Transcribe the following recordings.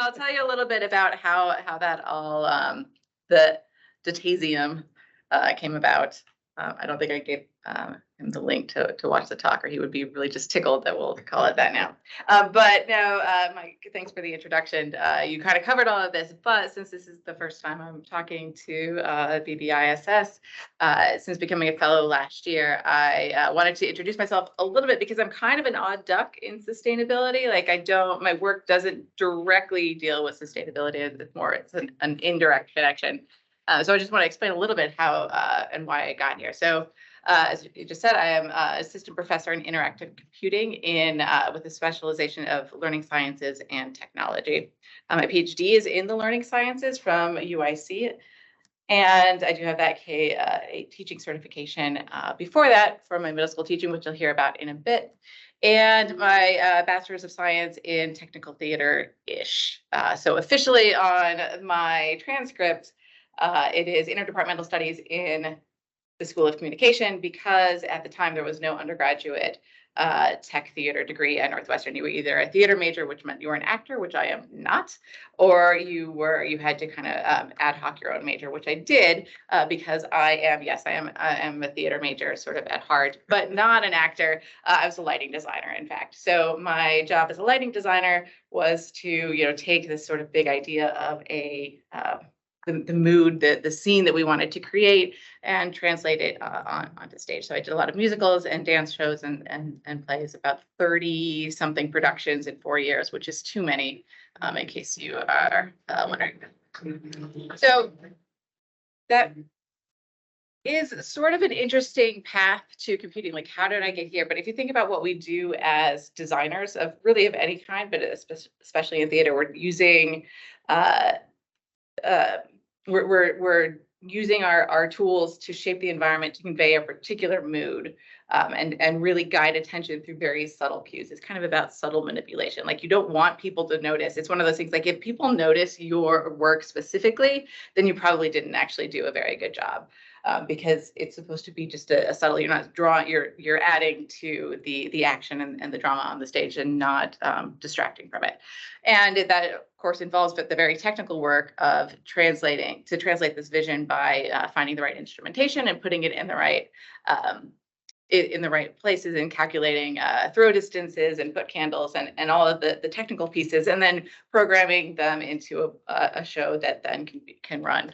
I'll tell you a little bit about how that all the Dataseum came about. I don't think I gave him the link to watch the talk, or he would be really just tickled that we'll call it that now. But no, Mike, thanks for the introduction. You kind of covered all of this, but since this is the first time I'm talking to BBISS, since becoming a fellow last year, I wanted to introduce myself a little bit because I'm kind of an odd duck in sustainability. Like my work doesn't directly deal with sustainability. It's an indirect connection. So I just want to explain a little bit how and why I got here. So as you just said, I am assistant professor in interactive computing with a specialization of learning sciences and technology. My PhD is in the learning sciences from UIC, and I do have that K8 teaching certification before that from my middle school teaching, which you'll hear about in a bit. And my bachelor's of science in technical theater-ish. So officially on my transcript, it is interdepartmental studies in the School of Communication, because at the time there was no undergraduate tech theater degree at Northwestern. You were either a theater major, which meant you were an actor, which I am not, or you had to kind of ad hoc your own major, which I did because I am a theater major sort of at heart, but not an actor. I was a lighting designer, in fact. So my job as a lighting designer was to take this sort of big idea of the mood, the scene that we wanted to create, and translate it onto stage. So I did a lot of musicals and dance shows and plays, about 30 something productions in 4 years, which is too many, in case you are wondering. So that is sort of an interesting path to computing. Like, how did I get here? But if you think about what we do as designers of any kind, but especially in theater, we're using we're using our tools to shape the environment to convey a particular mood, and really guide attention through very subtle cues. It's kind of about subtle manipulation. Like, you don't want people to notice. It's one of those things, like, if people notice your work specifically, then you probably didn't actually do a very good job. Because it's supposed to be just a subtle, you're not drawing, you're adding to the action and the drama on the stage, and not distracting from it. And that, of course, involves the very technical work of translate this vision by finding the right instrumentation and putting it in the right places, and calculating throw distances and foot candles and all of the technical pieces, and then programming them into a show that then can run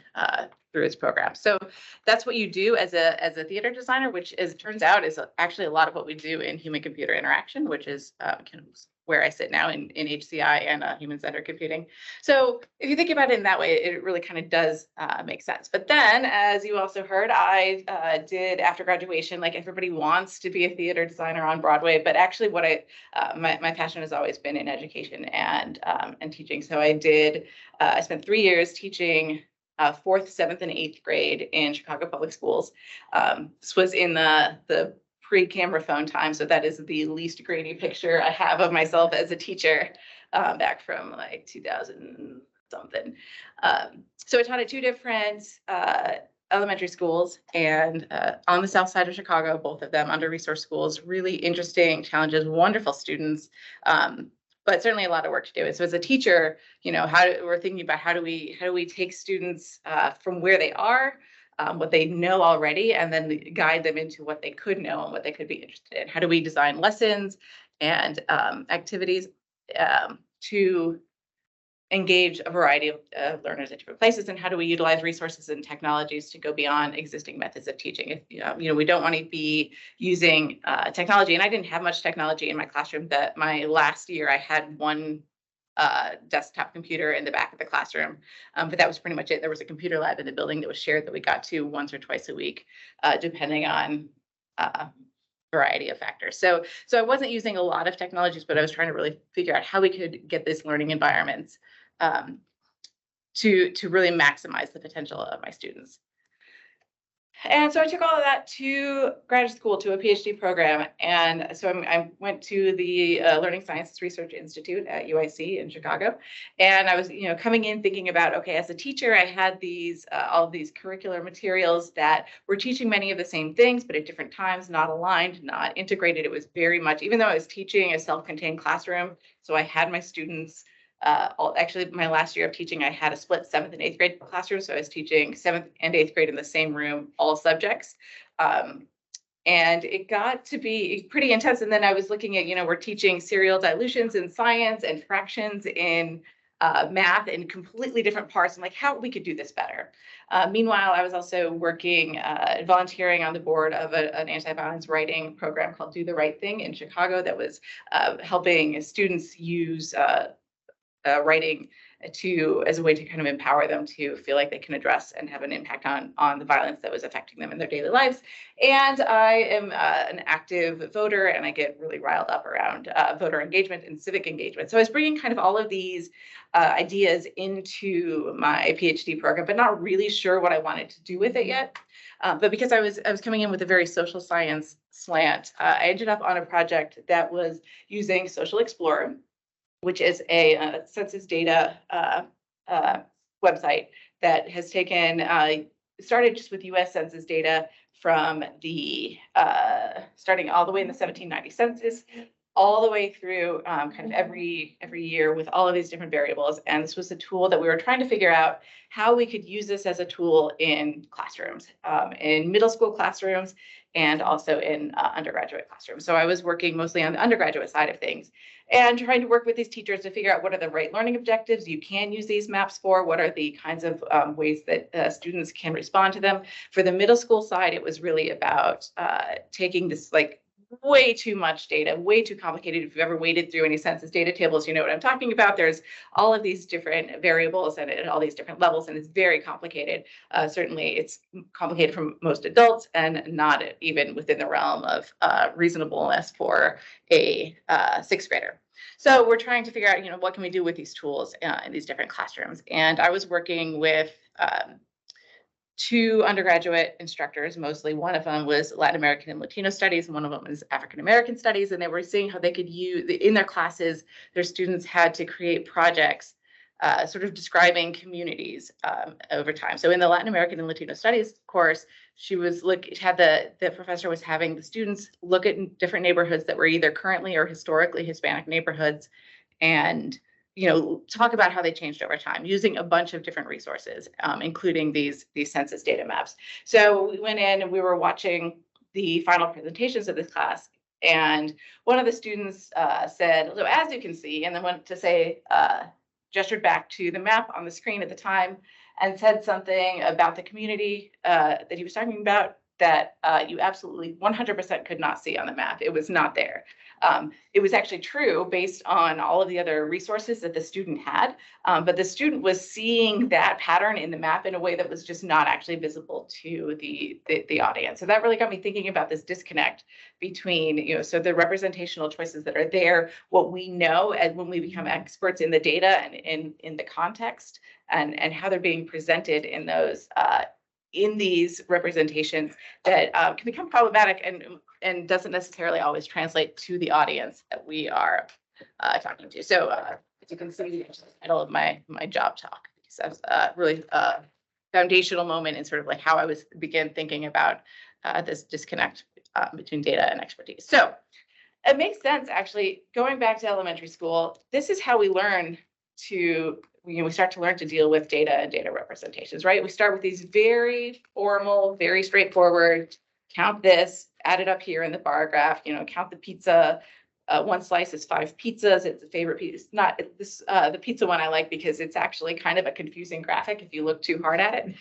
through its program. So that's what you do as a theater designer, which, as it turns out, is actually a lot of what we do in human computer interaction, which is where I sit now in HCI and human-centered computing. So if you think about it in that way, it really kind of does make sense. But then, as you also heard, I did, after graduation, like everybody wants to be a theater designer on Broadway, but actually what my passion has always been in education and teaching. So I spent 3 years teaching 4th, 7th, and 8th grade in Chicago public schools. This was in the pre-camera phone time, so that is the least grainy picture I have of myself as a teacher, back from like 2000 something. So I taught at 2 different elementary schools, and on the south side of Chicago, both of them under-resourced schools. Really interesting challenges, wonderful students, but certainly a lot of work to do. And so as a teacher, we're thinking about how do we take students from where they are, what they know already, and then guide them into what they could know and what they could be interested in. How do we design lessons and activities to engage a variety of learners at different places, and how do we utilize resources and technologies to go beyond existing methods of teaching? We don't want to be using technology, and I didn't have much technology in my classroom. That my last year, I had one desktop computer in the back of the classroom, but that was pretty much it. There was a computer lab in the building that was shared that we got to once or twice a week, depending on variety of factors. So I wasn't using a lot of technologies, but I was trying to really figure out how we could get this learning environments to really maximize the potential of my students. And so I took all of that to graduate school, to a PhD program. And so I went to the Learning Sciences Research Institute at UIC in Chicago. And I was, coming in thinking about, okay, as a teacher, I had all of these curricular materials that were teaching many of the same things, but at different times, not aligned, not integrated. It was very much, even though I was teaching a self-contained classroom, so I had my students actually, my last year of teaching, I had a split 7th and 8th grade classroom. So I was teaching 7th and 8th grade in the same room, all subjects. And it got to be pretty intense. And then I was looking at, we're teaching serial dilutions in science and fractions in math in completely different parts, and like how we could do this better. Meanwhile, I was also working, volunteering on the board of an anti-violence writing program called Do the Right Thing in Chicago that was helping students use writing as a way to kind of empower them to feel like they can address and have an impact on the violence that was affecting them in their daily lives. And I am an active voter, and I get really riled up around voter engagement and civic engagement. So I was bringing kind of all of these ideas into my PhD program, but not really sure what I wanted to do with it yet. But because I was coming in with a very social science slant, I ended up on a project that was using Social Explorer, which is a census data website that has taken, started just with US Census data from the, starting all the way in the 1790 census, all the way through kind of every year with all of these different variables. And this was a tool that we were trying to figure out how we could use this as a tool in classrooms, in middle school classrooms, and also in undergraduate classrooms. So I was working mostly on the undergraduate side of things and trying to work with these teachers to figure out what are the right learning objectives you can use these maps for, what are the kinds of ways that students can respond to them. For the middle school side, it was really about taking this like way too much data, way too complicated. If you've ever waded through any census data tables, you know what I'm talking about. There's all of these different variables and at all these different levels, and it's very complicated. Certainly, it's complicated for most adults and not even within the realm of reasonableness for a 6th grader. So we're trying to figure out, what can we do with these tools in these different classrooms? And I was working with 2 undergraduate instructors, mostly. One of them was Latin American and Latino studies, and one of them was African American studies. And they were seeing how they could use, in their classes, their students had to create projects sort of describing communities over time. So in the Latin American and Latino studies course, the professor was having the students look at different neighborhoods that were either currently or historically Hispanic neighborhoods, and talk about how they changed over time using a bunch of different resources, including these census data maps. So we went in and we were watching the final presentations of this class, and one of the students said, so as you can see, and then went to say, gestured back to the map on the screen at the time and said something about the community that he was talking about that you absolutely 100% could not see on the map. It was not there. It was actually true based on all of the other resources that the student had, but the student was seeing that pattern in the map in a way that was just not actually visible to the audience. So that really got me thinking about this disconnect between, so the representational choices that are there, what we know as when we become experts in the data and in the context, and how they're being presented in those in these representations that can become problematic and doesn't necessarily always translate to the audience that we are talking to. So as you can see, the title of my job talk, because that's really a foundational moment in sort of like how I began thinking about this disconnect between data and expertise. So it makes sense, actually, going back to elementary school, this is how we learn to we start to learn to deal with data and data representations, right? We start with these very formal, very straightforward, count this, add it up here in the bar graph, count the pizza. One slice is 5 pizzas. It's a favorite piece. Not this, the pizza one I like because it's actually kind of a confusing graphic if you look too hard at it.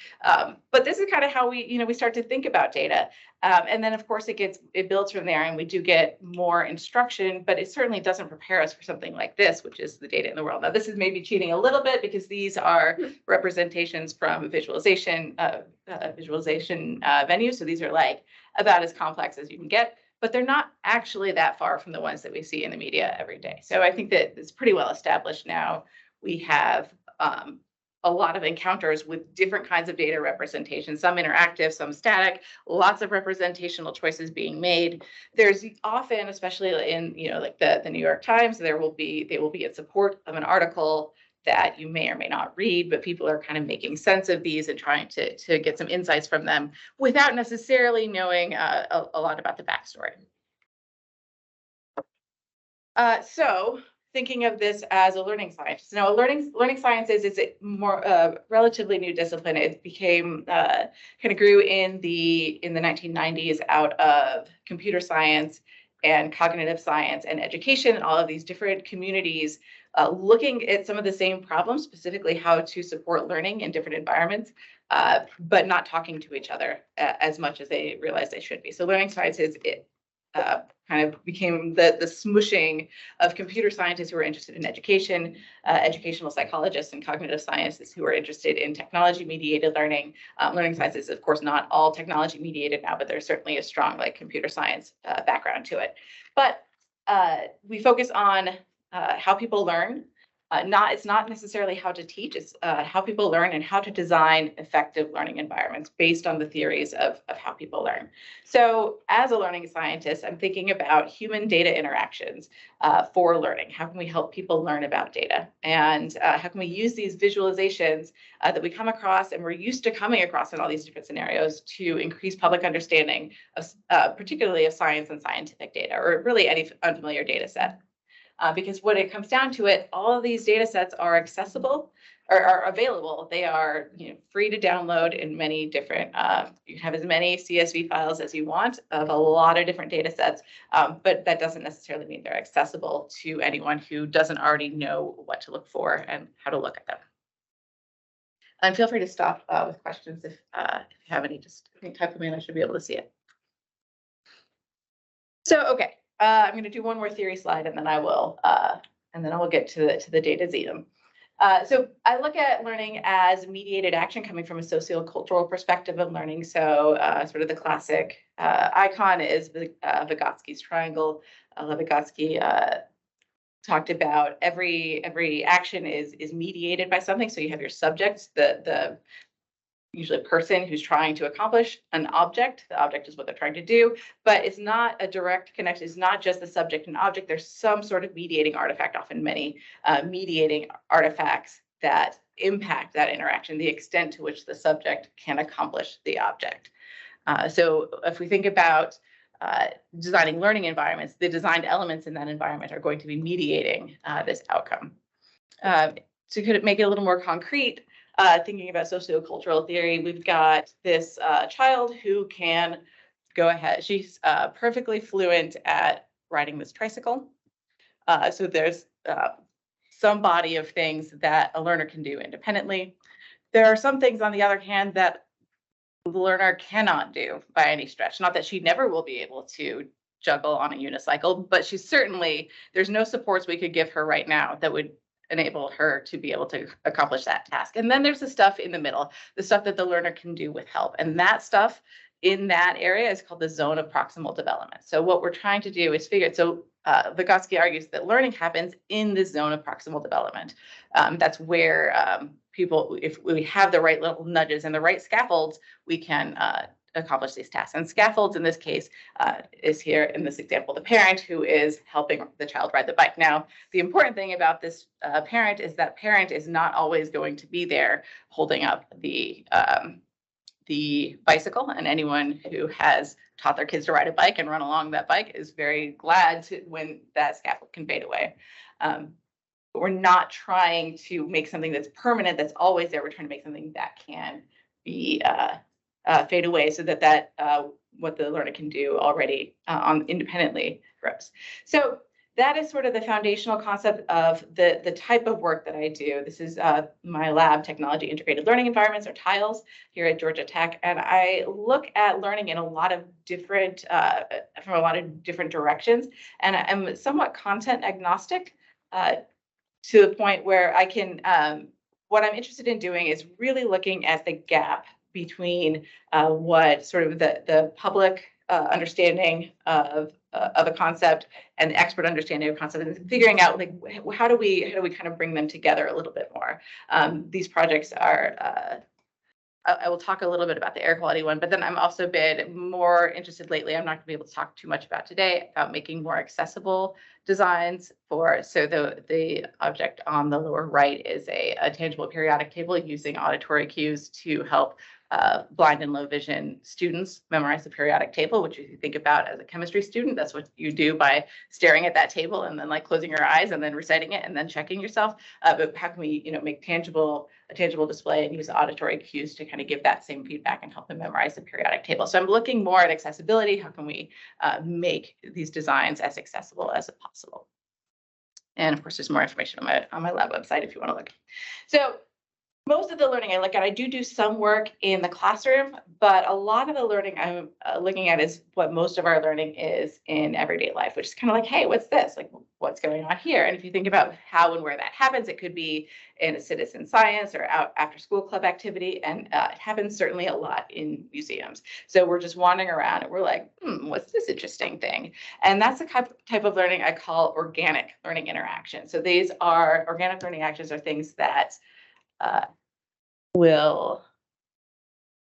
But this is kind of how we start to think about data. And then of course it builds from there, and we do get more instruction, but it certainly doesn't prepare us for something like this, which is the data in the world. Now this is maybe cheating a little bit because these are representations from visualization venues. So these are like about as complex as you can get, but they're not actually that far from the ones that we see in the media every day. So I think that it's pretty well established now. We have a lot of encounters with different kinds of data representation, some interactive, some static, lots of representational choices being made. There's often, especially in like the New York Times, they will be in support of an article that you may or may not read, but people are kind of making sense of these and trying to get some insights from them without necessarily knowing a lot about the backstory. So thinking of this as a learning scientist. Now, learning sciences is a more relatively new discipline. It became kind of grew in the 1990s out of computer science and cognitive science and education, and all of these different communities looking at some of the same problems, specifically how to support learning in different environments, but not talking to each other as much as they realize they should be. So learning sciences kind of became the smushing of computer scientists who are interested in education, educational psychologists and cognitive scientists who are interested in technology-mediated learning. Learning sciences is, of course, not all technology-mediated now, but there's certainly a strong computer science background to it. But we focus on how people learn. It's not necessarily how to teach, it's how people learn and how to design effective learning environments based on the theories of how people learn. So as a learning scientist, I'm thinking about human data interactions for learning. How can we help people learn about data? And how can we use these visualizations that we come across and we're used to coming across in all these different scenarios to increase public understanding of particularly of science and scientific data, or really any unfamiliar data set. Because when it comes down to it, all of these data sets are accessible or are available. They are free to download in many different, you can have as many CSV files as you want of a lot of different data sets, but that doesn't necessarily mean they're accessible to anyone who doesn't already know what to look for and how to look at them. And feel free to stop with questions if you have any, just type them in, I should be able to see it. So, okay. I'm going to do one more theory slide, and then I will get to the Dataseum. So I look at learning as mediated action coming from a sociocultural perspective of learning. So sort of the classic icon is Vygotsky's triangle. Vygotsky talked about every action is mediated by something. So you have your subjects, usually a person who's trying to accomplish an object. The object is what they're trying to do, but it's not a direct connection. It's not just the subject and object. There's some sort of mediating artifact, often many mediating artifacts that impact that interaction, the extent to which the subject can accomplish the object. So if we think about designing learning environments, the designed elements in that environment are going to be mediating this outcome. To could make it a little more concrete, thinking about sociocultural theory, we've got this child who can go ahead. She's perfectly fluent at riding this tricycle. So there's some body of things that a learner can do independently. There are some things, on the other hand, that the learner cannot do by any stretch. Not that she never will be able to juggle on a unicycle, but there's no supports we could give her right now that would enable her to be able to accomplish that task. And then there's the stuff in the middle, the stuff that the learner can do with help. And that stuff in that area is called the zone of proximal development. So what we're trying to do is figure, so Vygotsky argues that learning happens in this zone of proximal development. That's where people, if we have the right little nudges and the right scaffolds, we can accomplish these tasks. And scaffolds in this case is here in this example, the parent who is helping the child ride the bike. Now, the important thing about this parent is not always going to be there holding up the bicycle, and anyone who has taught their kids to ride a bike and run along that bike is very glad when that scaffold can fade away. But we're not trying to make something that's permanent, that's always there. We're trying to make something that can be fade away, so that what the learner can do already independently grows. So that is sort of the foundational concept of the type of work that I do. This is my lab, Technology Integrated Learning Environments, or TILES, here at Georgia Tech. And I look at learning in a lot of different, from a lot of different directions. And I'm somewhat content agnostic to the point where I can, what I'm interested in doing is really looking at the gap between what sort of the public understanding of a concept and the expert understanding of a concept, and figuring out how do we kind of bring them together a little bit more. These projects are I will talk a little bit about the air quality one, but then I'm also been more interested lately, I'm not going to be able to talk too much about today, about making more accessible designs so the object on the lower right is a tangible periodic table using auditory cues to help blind and low vision students memorize the periodic table, which if you think about as a chemistry student, that's what you do by staring at that table and then like closing your eyes and then reciting it and then checking yourself. But how can we, make a tangible display and use auditory cues to kind of give that same feedback and help them memorize the periodic table? So I'm looking more at accessibility. How can we make these designs as accessible as possible? And of course, there's more information on my lab website if you want to look. So most of the learning I look at, I do some work in the classroom, but a lot of the learning I'm looking at is what most of our learning is in everyday life, which is kind of like, hey, what's this? Like, what's going on here? And if you think about how and where that happens, it could be in a citizen science or out after school club activity. And it happens certainly a lot in museums. So we're just wandering around and we're like, what's this interesting thing? And that's the type of learning I call organic learning interaction. So these are organic learning actions are things that will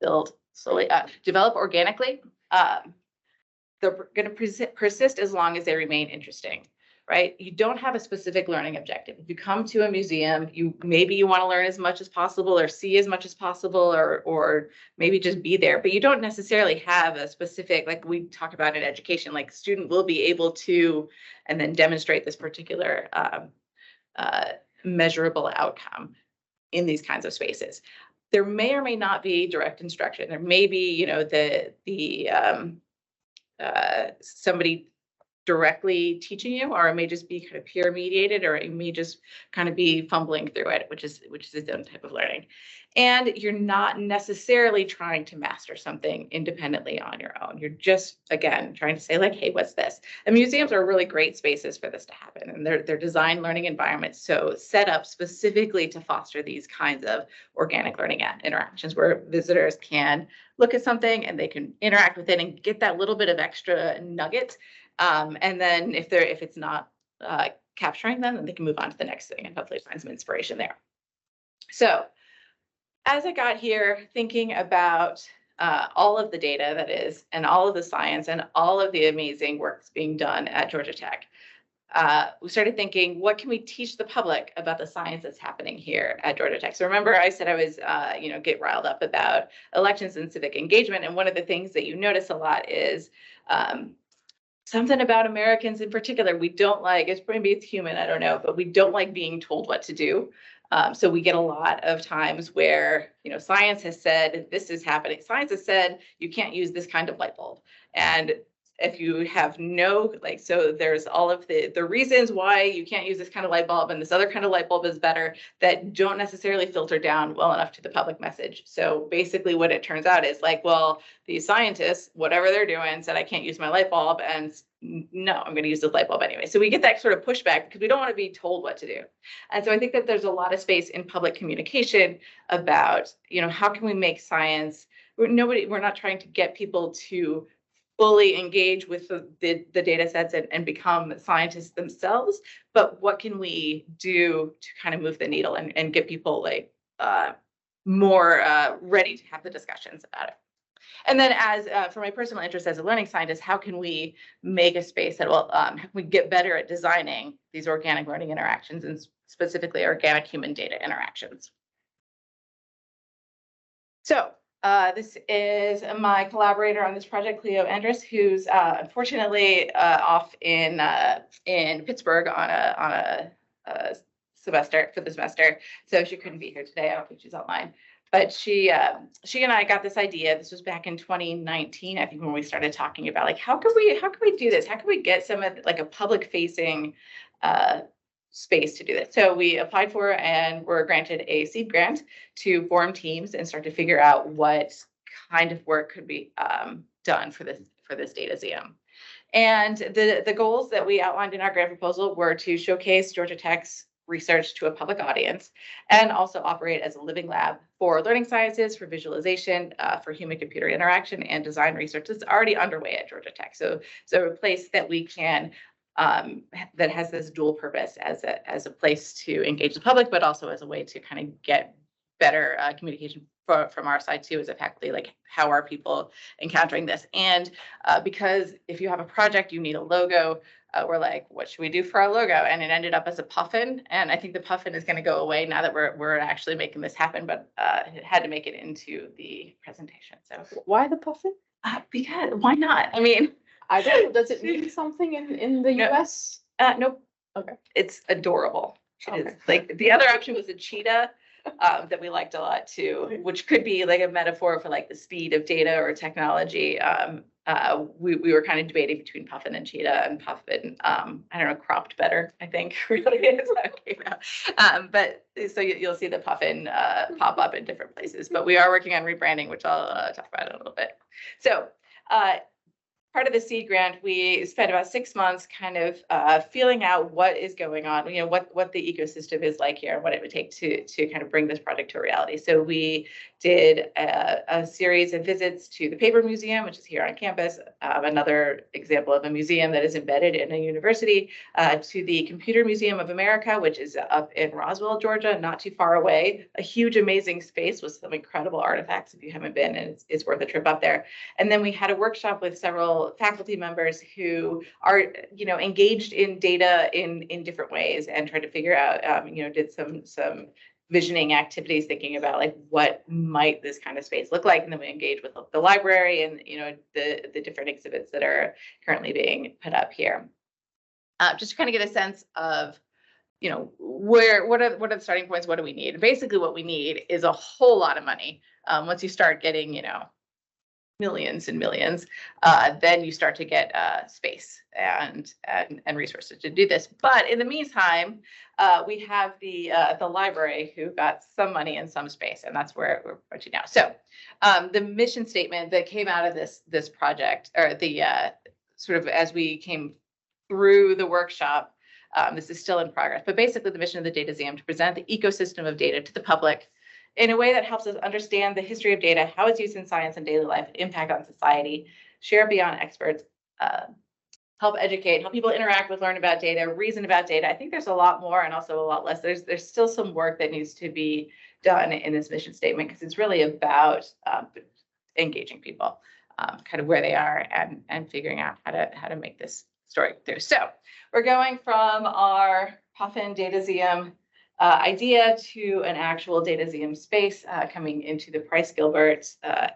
build slowly, develop organically. They're going to persist as long as they remain interesting, right? You don't have a specific learning objective. If you come to a museum, maybe you want to learn as much as possible or see as much as possible, or maybe just be there, but you don't necessarily have a specific, like we talk about in education, like student will be able to, and then demonstrate this particular measurable outcome in these kinds of spaces. There may or may not be direct instruction. There may be, somebody directly teaching you, or it may just be kind of peer mediated, or it may just kind of be fumbling through it, which is its own type of learning. And you're not necessarily trying to master something independently on your own. You're just, again, trying to say like, hey, what's this? And museums are really great spaces for this to happen. And they're design learning environments, so set up specifically to foster these kinds of organic learning interactions where visitors can look at something and they can interact with it and get that little bit of extra nugget. And then if it's not capturing them, then they can move on to the next thing and hopefully find some inspiration there. So as I got here thinking about all of the data that is, and all of the science and all of the amazing work that's being done at Georgia Tech, we started thinking, what can we teach the public about the science that's happening here at Georgia Tech? So remember I said I was, get riled up about elections and civic engagement. And one of the things that you notice a lot is something about Americans in particular, we don't like, maybe it's human, I don't know, but we don't like being told what to do. So we get a lot of times where, science has said this is happening. Science has said you can't use this kind of light bulb. And if you have so there's all of the reasons why you can't use this kind of light bulb and this other kind of light bulb is better that don't necessarily filter down well enough to the public message. So basically what it turns out is like, well, these scientists, whatever they're doing, said I can't use my light bulb, and no, I'm going to use the light bulb anyway. So we get that sort of pushback because we don't want to be told what to do. And so I think that there's a lot of space in public communication about, how can we make science, we're not trying to get people to fully engage with the data sets and become scientists themselves, but what can we do to kind of move the needle and get people more ready to have the discussions about it. And then as for my personal interest as a learning scientist, how can we make a space that will, how can we get better at designing these organic learning interactions and specifically organic human data interactions? So this is my collaborator on this project, Cleo Andrus, who's unfortunately off in Pittsburgh on a semester for the semester, so she couldn't be here today. I don't think she's online, but she and I got this idea. This was back in 2019, I think, when we started talking about like how can we do this? How can we get some of like a public facing space to do this? So we applied for and were granted a seed grant to form teams and start to figure out what kind of work could be done for this Dataseum. And the goals that we outlined in our grant proposal were to showcase Georgia Tech's research to a public audience and also operate as a living lab for learning sciences, for visualization, for human-computer interaction and design research that's already underway at Georgia Tech. So a place that we can that has this dual purpose as a place to engage the public, but also as a way to kind of get better communication from our side too, as a faculty, like how are people encountering this? And because if you have a project, you need a logo. We're like, what should we do for our logo? And it ended up as a puffin. And I think the puffin is going to go away now that we're actually making this happen. But it had to make it into the presentation. So why the puffin? Because why not? I mean, I don't know. Does it mean something in the US? Nope. Okay. It's adorable. It Okay. is. Like the other option was a cheetah. That we liked a lot too, which could be like a metaphor for like the speed of data or technology. We were kind of debating between puffin and cheetah, and puffin, I don't know, cropped better, I think, really is how it came out. But so you'll see the puffin pop up in different places, but we are working on rebranding, which I'll talk about in a little bit. So part of the seed grant, we spent about 6 months kind of feeling out what is going on, what the ecosystem is like here, and what it would take to kind of bring this project to reality. So we did a series of visits to the Paper Museum, which is here on campus, another example of a museum that is embedded in a university, to the Computer Museum of America, which is up in Roswell, Georgia, not too far away. A huge, amazing space with some incredible artifacts if you haven't been, and it's worth a trip up there. And then we had a workshop with several faculty members who are, engaged in data in different ways and tried to figure out, did some visioning activities, thinking about like what might this kind of space look like. And then we engage with the library and, the different exhibits that are currently being put up here. Just to kind of get a sense of, what are the starting points? What do we need? Basically what we need is a whole lot of money. Once you start getting, millions and millions, then you start to get space and resources to do this. But in the meantime, we have the library who got some money and some space, and that's where we're approaching now. So the mission statement that came out of this project, or the sort of as we came through the workshop, this is still in progress, but basically the mission of the Dataseum to present the ecosystem of data to the public in a way that helps us understand the history of data, how it's used in science and daily life, impact on society, share beyond experts, help educate, help people interact with, learn about data, reason about data. I think there's a lot more and also a lot less. There's still some work that needs to be done in this mission statement, because it's really about engaging people, kind of where they are and figuring out how to make this story through. So we're going from our puffin Dataseum idea to an actual Dataseum space, coming into the Price Gilbert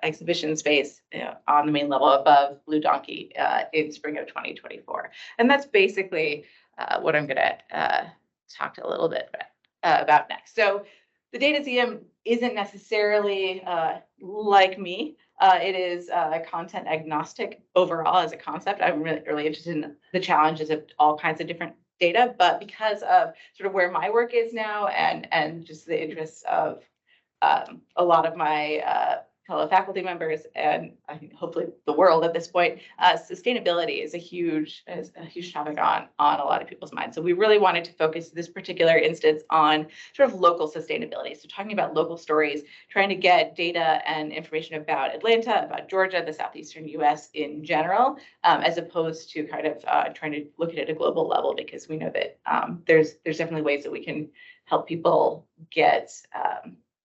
exhibition space on the main level above Blue Donkey in spring of 2024. And that's basically what I'm going to talk a little bit about next. So the Dataseum isn't necessarily like me. It is content agnostic overall as a concept. I'm really interested in the challenges of all kinds of different data, but because of sort of where my work is now and just the interests of a lot of my fellow faculty members, and I think hopefully the world at this point, sustainability is a huge topic on a lot of people's minds. So we really wanted to focus this particular instance on sort of local sustainability. So talking about local stories, trying to get data and information about Atlanta, about Georgia, the southeastern US in general, as opposed to kind of trying to look at it at a global level, because we know that there's definitely ways that we can help people get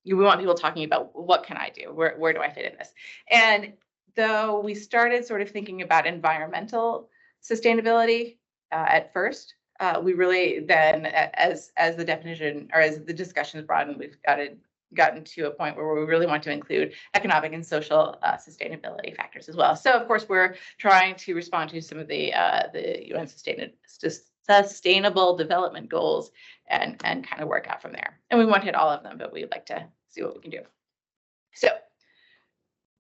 we want people talking about what can I do? Where do I fit in this? And though we started sort of thinking about environmental sustainability at first, we really then, as the definition or as the discussions broadened, we've gotten to a point where we really want to include economic and social sustainability factors as well. So of course, we're trying to respond to some of the UN Sustainable Development Goals and kind of work out from there. And we won't hit all of them, but we'd like to see what we can do. So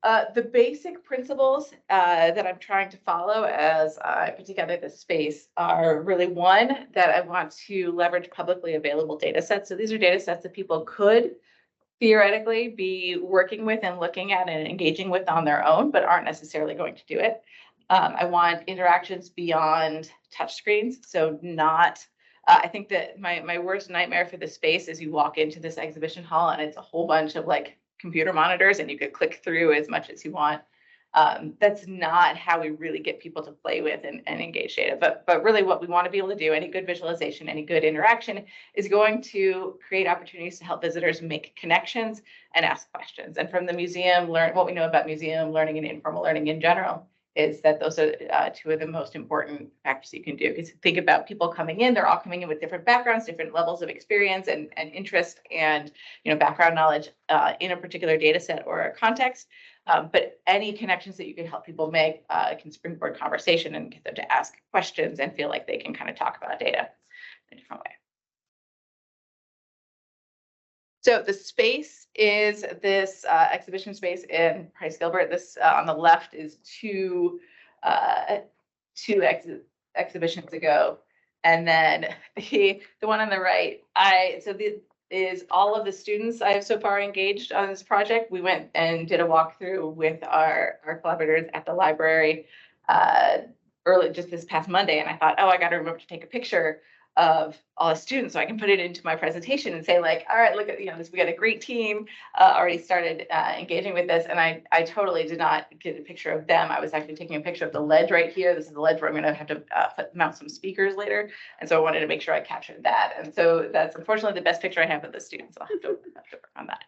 the basic principles that I'm trying to follow as I put together this space are really, one, that I want to leverage publicly available data sets. So these are data sets that people could theoretically be working with and looking at and engaging with on their own, but aren't necessarily going to do it. I want interactions beyond touchscreens. So not, I think that my worst nightmare for this space is you walk into this exhibition hall and it's a whole bunch of like computer monitors and you could click through as much as you want That's not how we really get people to play with and engage data. But really what we want to be able to do, any good visualization, any good interaction is going to create opportunities to help visitors make connections and ask questions. And from the museum, learn what we know about museum learning and informal learning in general is that those are two of the most important factors you can do. Because think about people coming in, they're all coming in with different backgrounds, different levels of experience and interest and background knowledge in a particular data set or a context. But any connections that you can help people make can springboard conversation and get them to ask questions and feel like they can kind of talk about data in a different way. So the space is this exhibition space in Price Gilbert. This on the left is two exhibitions ago, and then the one on the right. Is all of the students I have so far engaged on this project. We went and did a walkthrough with our collaborators at the library early just this past Monday, and I thought, oh, I got to remember to take a picture of all the students so I can put it into my presentation and say like, all right, look at this, we got a great team already started engaging with this. And I totally did not get a picture of them. I was actually taking a picture of the ledge right here. This is the ledge where I'm going to have to mount some speakers later. And so I wanted to make sure I captured that. And so that's unfortunately the best picture I have of the students. I'll have to work on that.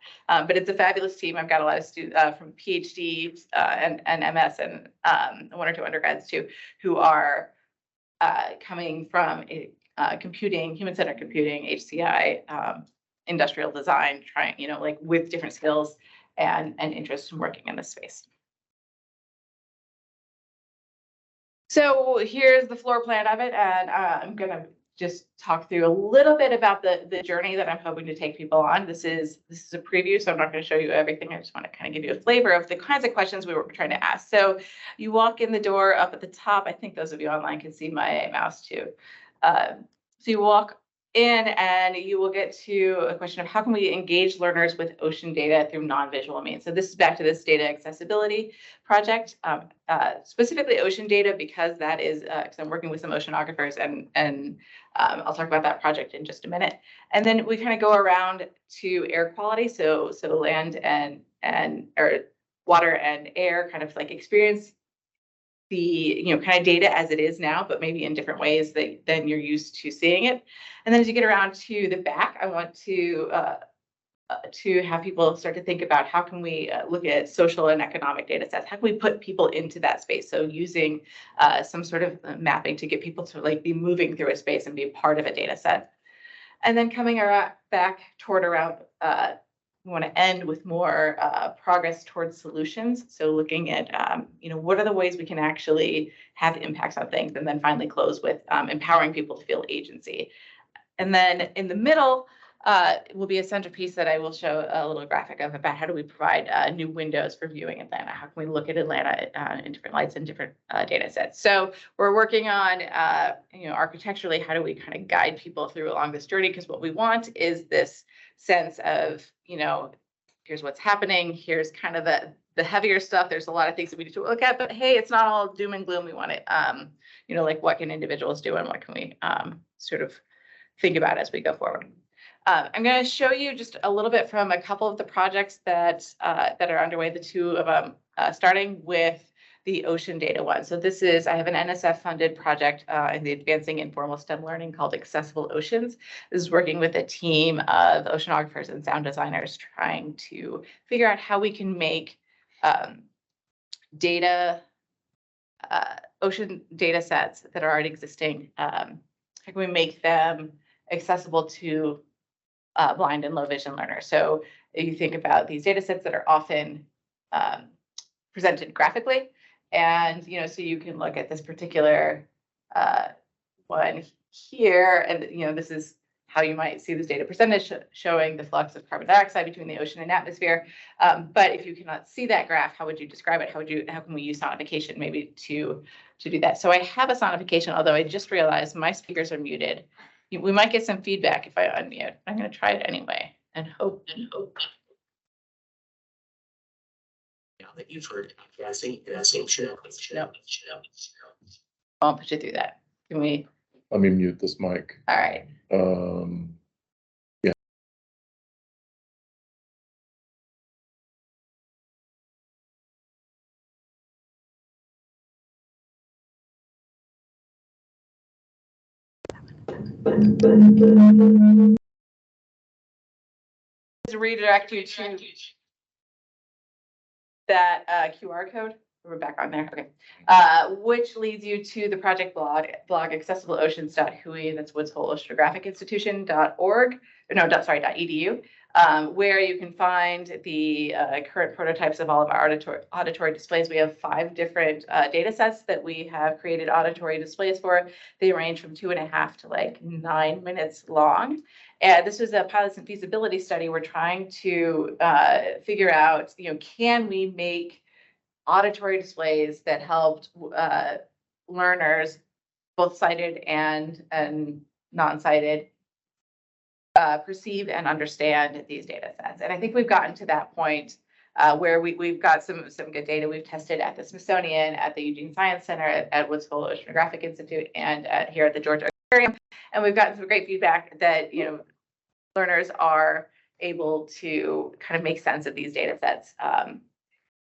But it's a fabulous team. I've got a lot of students from PhD and MS and one or two undergrads too, who are coming from computing, human-centered computing, HCI, industrial design, trying, like with different skills and interests in working in this space. So here's the floor plan of it, and I'm gonna just talk through a little bit about the journey that I'm hoping to take people on. This is a preview, so I'm not going to show you everything. I just want to kind of give you a flavor of the kinds of questions we were trying to ask. So you walk in the door up at the top. I think those of you online can see my mouse too. So you walk in and you will get to a question of how can we engage learners with ocean data through non-visual means. So this is back to this data accessibility project, specifically ocean data, because that is, because I'm working with some oceanographers and I'll talk about that project in just a minute. And then we kind of go around to air quality. So land or water and air kind of like experience the kind of data as it is now, but maybe in different ways than you're used to seeing it. And then as you get around to the back, I want to have people start to think about how can we look at social and economic data sets? How can we put people into that space? So using some sort of mapping to get people to like be moving through a space and be part of a data set. And then coming back toward around we want to end with more progress towards solutions. So looking at, what are the ways we can actually have impacts on things, and then finally close with empowering people to feel agency. And then in the middle will be a centerpiece that I will show a little graphic of about how do we provide new windows for viewing Atlanta? How can we look at Atlanta in different lights and different data sets? So we're working on, architecturally, how do we kind of guide people through along this journey? Because what we want is this sense of, here's what's happening. Here's kind of the heavier stuff. There's a lot of things that we need to look at, but hey, it's not all doom and gloom. We want it, like what can individuals do and what can we sort of think about as we go forward. I'm going to show you just a little bit from a couple of the projects that are underway, the two of them, starting with the ocean data one. So this is, I have an NSF funded project in the Advancing Informal STEM Learning called Accessible Oceans. This is working with a team of oceanographers and sound designers trying to figure out how we can make ocean data sets that are already existing, how can we make them accessible to blind and low vision learners. So you think about these data sets that are often presented graphically, and so you can look at this particular one here, and this is how you might see this data presented, showing the flux of carbon dioxide between the ocean and atmosphere. But if you cannot see that graph, how would you describe it? How can we use sonification maybe to do that? So I have a sonification, although I just realized my speakers are muted. We might get some feedback if I unmute. I'm going to try it anyway and hope. Now that you've heard, No. I'll put you through that. Can we? Let me mute this mic. All right. To redirect you to that QR code. We're back on there. Okay. Which leads you to the project blog accessibleoceans.hui. That's Woods Hole Oceanographic Institution.org. No, .edu. Where you can find the current prototypes of all of our auditory displays. We have 5 different data sets that we have created auditory displays for. They range from 2.5 to like 9 minutes long. And this was a pilots and feasibility study. We're trying to figure out, can we make auditory displays that helped learners, both sighted and non-sighted, perceive and understand these data sets. And I think we've gotten to that point where we've got some good data we've tested at the Smithsonian, at the Eugene Science Center, at Woods Hole Oceanographic Institute, and here at the Georgia Aquarium. And we've gotten some great feedback that learners are able to kind of make sense of these data sets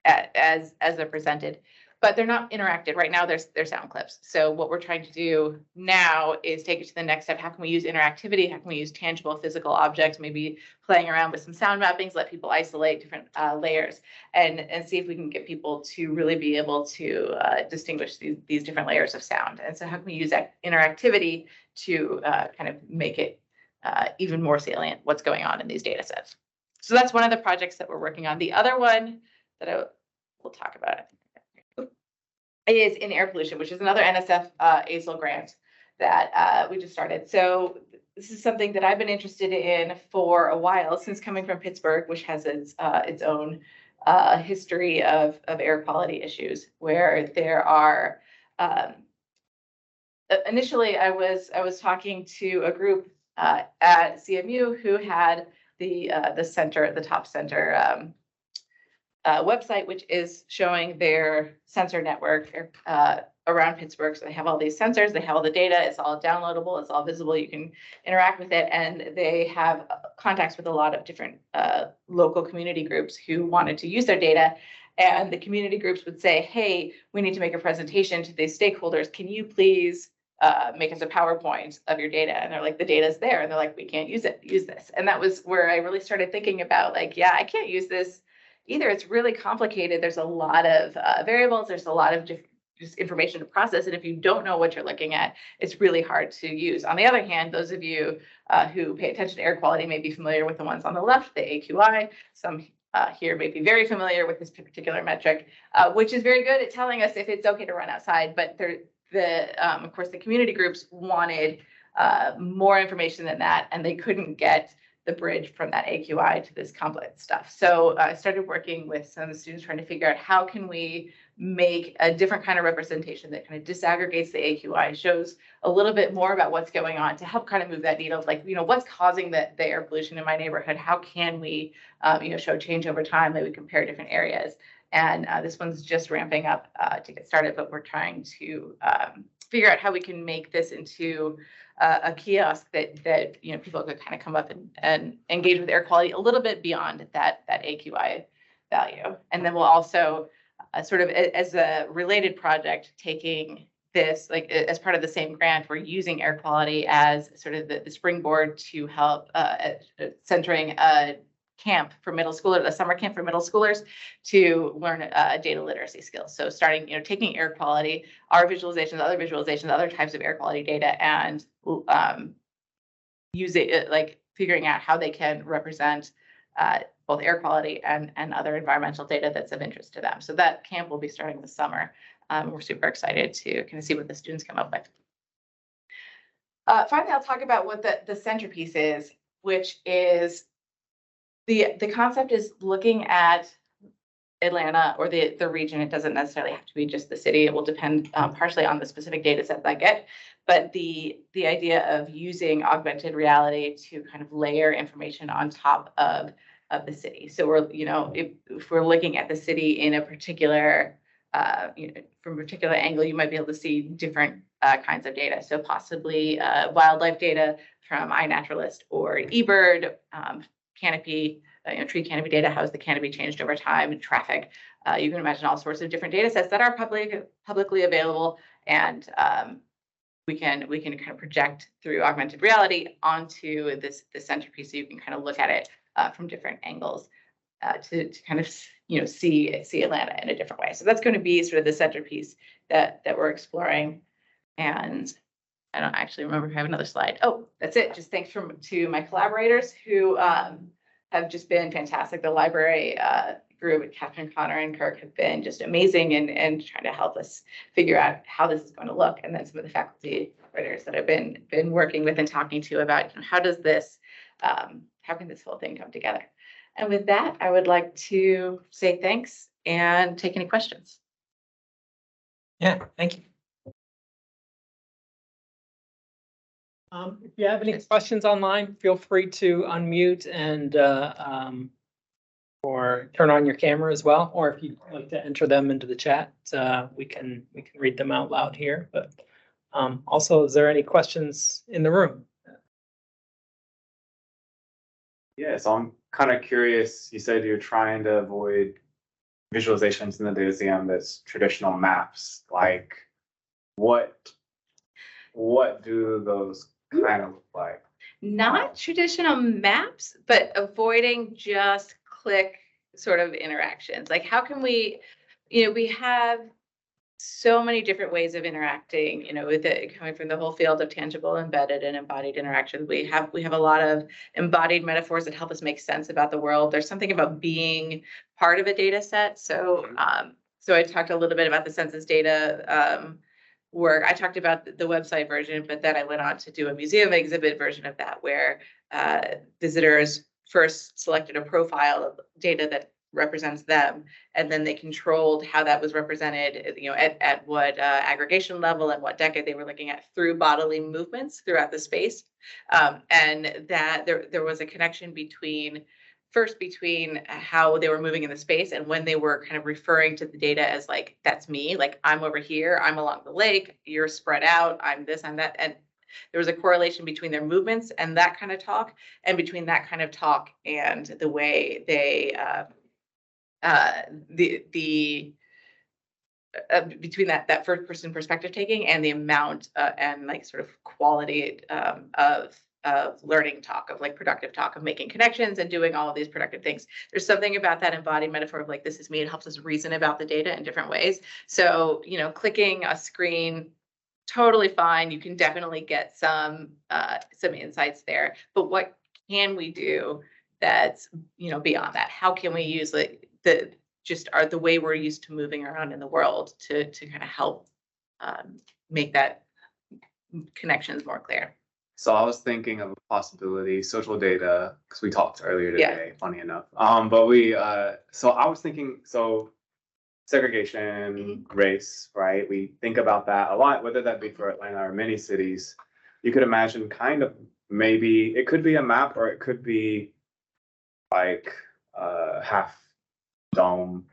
as they're presented, but they're not interactive. Right now, they're sound clips. So what we're trying to do now is take it to the next step. How can we use interactivity? How can we use tangible physical objects, maybe playing around with some sound mappings, let people isolate different layers and see if we can get people to really be able to distinguish these different layers of sound. And so how can we use that interactivity to kind of make it even more salient what's going on in these data sets. So that's one of the projects that we're working on. The other one that we'll talk about is in air pollution, which is another NSF ASIL grant that we just started. So this is something that I've been interested in for a while, since coming from Pittsburgh, which has its own history of air quality issues, where there are initially I was talking to a group at CMU who had the top center website, which is showing their sensor network around Pittsburgh. So they have all these sensors, they have all the data, it's all downloadable, it's all visible, you can interact with it. And they have contacts with a lot of different local community groups who wanted to use their data. And the community groups would say, hey, we need to make a presentation to these stakeholders. Can you please make us a PowerPoint of your data? And they're like, the data's there. And they're like, we can't use this. And that was where I really started thinking about, like, yeah, I can't use this either. It's really complicated. There's a lot of variables. There's a lot of just information to process. And if you don't know what you're looking at, it's really hard to use. On the other hand, those of you who pay attention to air quality may be familiar with the ones on the left, the AQI. Some here may be very familiar with this particular metric, which is very good at telling us if it's okay to run outside. But of course, the community groups wanted more information than that, and they couldn't get the bridge from that AQI to this complex stuff. So I started working with some students trying to figure out how can we make a different kind of representation that kind of disaggregates the AQI, shows a little bit more about what's going on to help kind of move that needle of, like, what's causing the air pollution in my neighborhood? How can we, show change over time? Maybe compare different areas. And this one's just ramping up to get started, but we're trying to figure out how we can make this into a kiosk that people could kind of come up and engage with air quality a little bit beyond that AQI value. And then we'll also sort of as a related project, taking this, like, as part of the same grant, we're using air quality as sort of the springboard to help centering a camp for middle schoolers, a summer camp for middle schoolers to learn data literacy skills. So starting, taking air quality, our visualizations, other types of air quality data, and using it, like figuring out how they can represent both air quality and other environmental data that's of interest to them. So that camp will be starting this summer. We're super excited to kind of see what the students come up with. Finally, I'll talk about what the centerpiece is, which is the concept is looking at Atlanta or the region. It doesn't necessarily have to be just the city. It will depend partially on the specific data set that I get. But the idea of using augmented reality to kind of layer information on top of the city. So we're, if we're looking at the city in a particular, from a particular angle, you might be able to see different kinds of data. So possibly wildlife data from iNaturalist or eBird, canopy, tree canopy data. How has the canopy changed over time? Traffic. You can imagine all sorts of different data sets that are publicly available, and we can kind of project through augmented reality onto the centerpiece, so you can kind of look at it from different angles to kind of see Atlanta in a different way. So that's going to be sort of the centerpiece that we're exploring. And I don't actually remember if I have another slide. Oh, that's it. Just thanks to my collaborators who have just been fantastic. The library group, Catherine, Connor, and Kirk, have been just amazing and trying to help us figure out how this is going to look. And then some of the faculty writers that I've been working with and talking to about how does this, how can this whole thing come together? And with that, I would like to say thanks and take any questions. Yeah, thank you. If you have any questions online, feel free to unmute and or turn on your camera as well. Or if you'd like to enter them into the chat, we can read them out loud here. But also, is there any questions in the room? Yeah, so I'm kind of curious. You said you're trying to avoid visualizations in the Dataseum that's traditional maps. Like, what do those kind of look like? Not traditional maps, but avoiding just click sort of interactions. Like, how can we, we have so many different ways of interacting, with it coming from the whole field of tangible, embedded, and embodied interactions. We have a lot of embodied metaphors that help us make sense about the world. There's something about being part of a data set. So, so I talked a little bit about the census data work. I talked about the website version, but then I went on to do a museum exhibit version of that, where visitors first selected a profile of data that represents them, and then they controlled how that was represented, at what aggregation level and what decade they were looking at through bodily movements throughout the space. And that there was a connection between how they were moving in the space and when they were kind of referring to the data as like, that's me, like I'm over here, I'm along the lake, you're spread out, I'm this, I'm that. And there was a correlation between their movements and that kind of talk, and between that kind of talk and the way they between that first person perspective taking and the amount and like sort of quality of learning talk, of like productive talk, of making connections and doing all of these productive things. There's something about that embodied metaphor of like, this is me. It helps us reason about the data in different ways. So, clicking a screen, totally fine. You can definitely get some insights there, but what can we do that's, beyond that? How can we use like the way we're used to moving around in the world to kind of help make that connections more clear? So I was thinking of a possibility, social data, because we talked earlier today, funny enough. But so I was thinking, segregation, race, right? We think about that a lot, whether that be for Atlanta or many cities. You could imagine kind of maybe it could be a map, or it could be like a half dome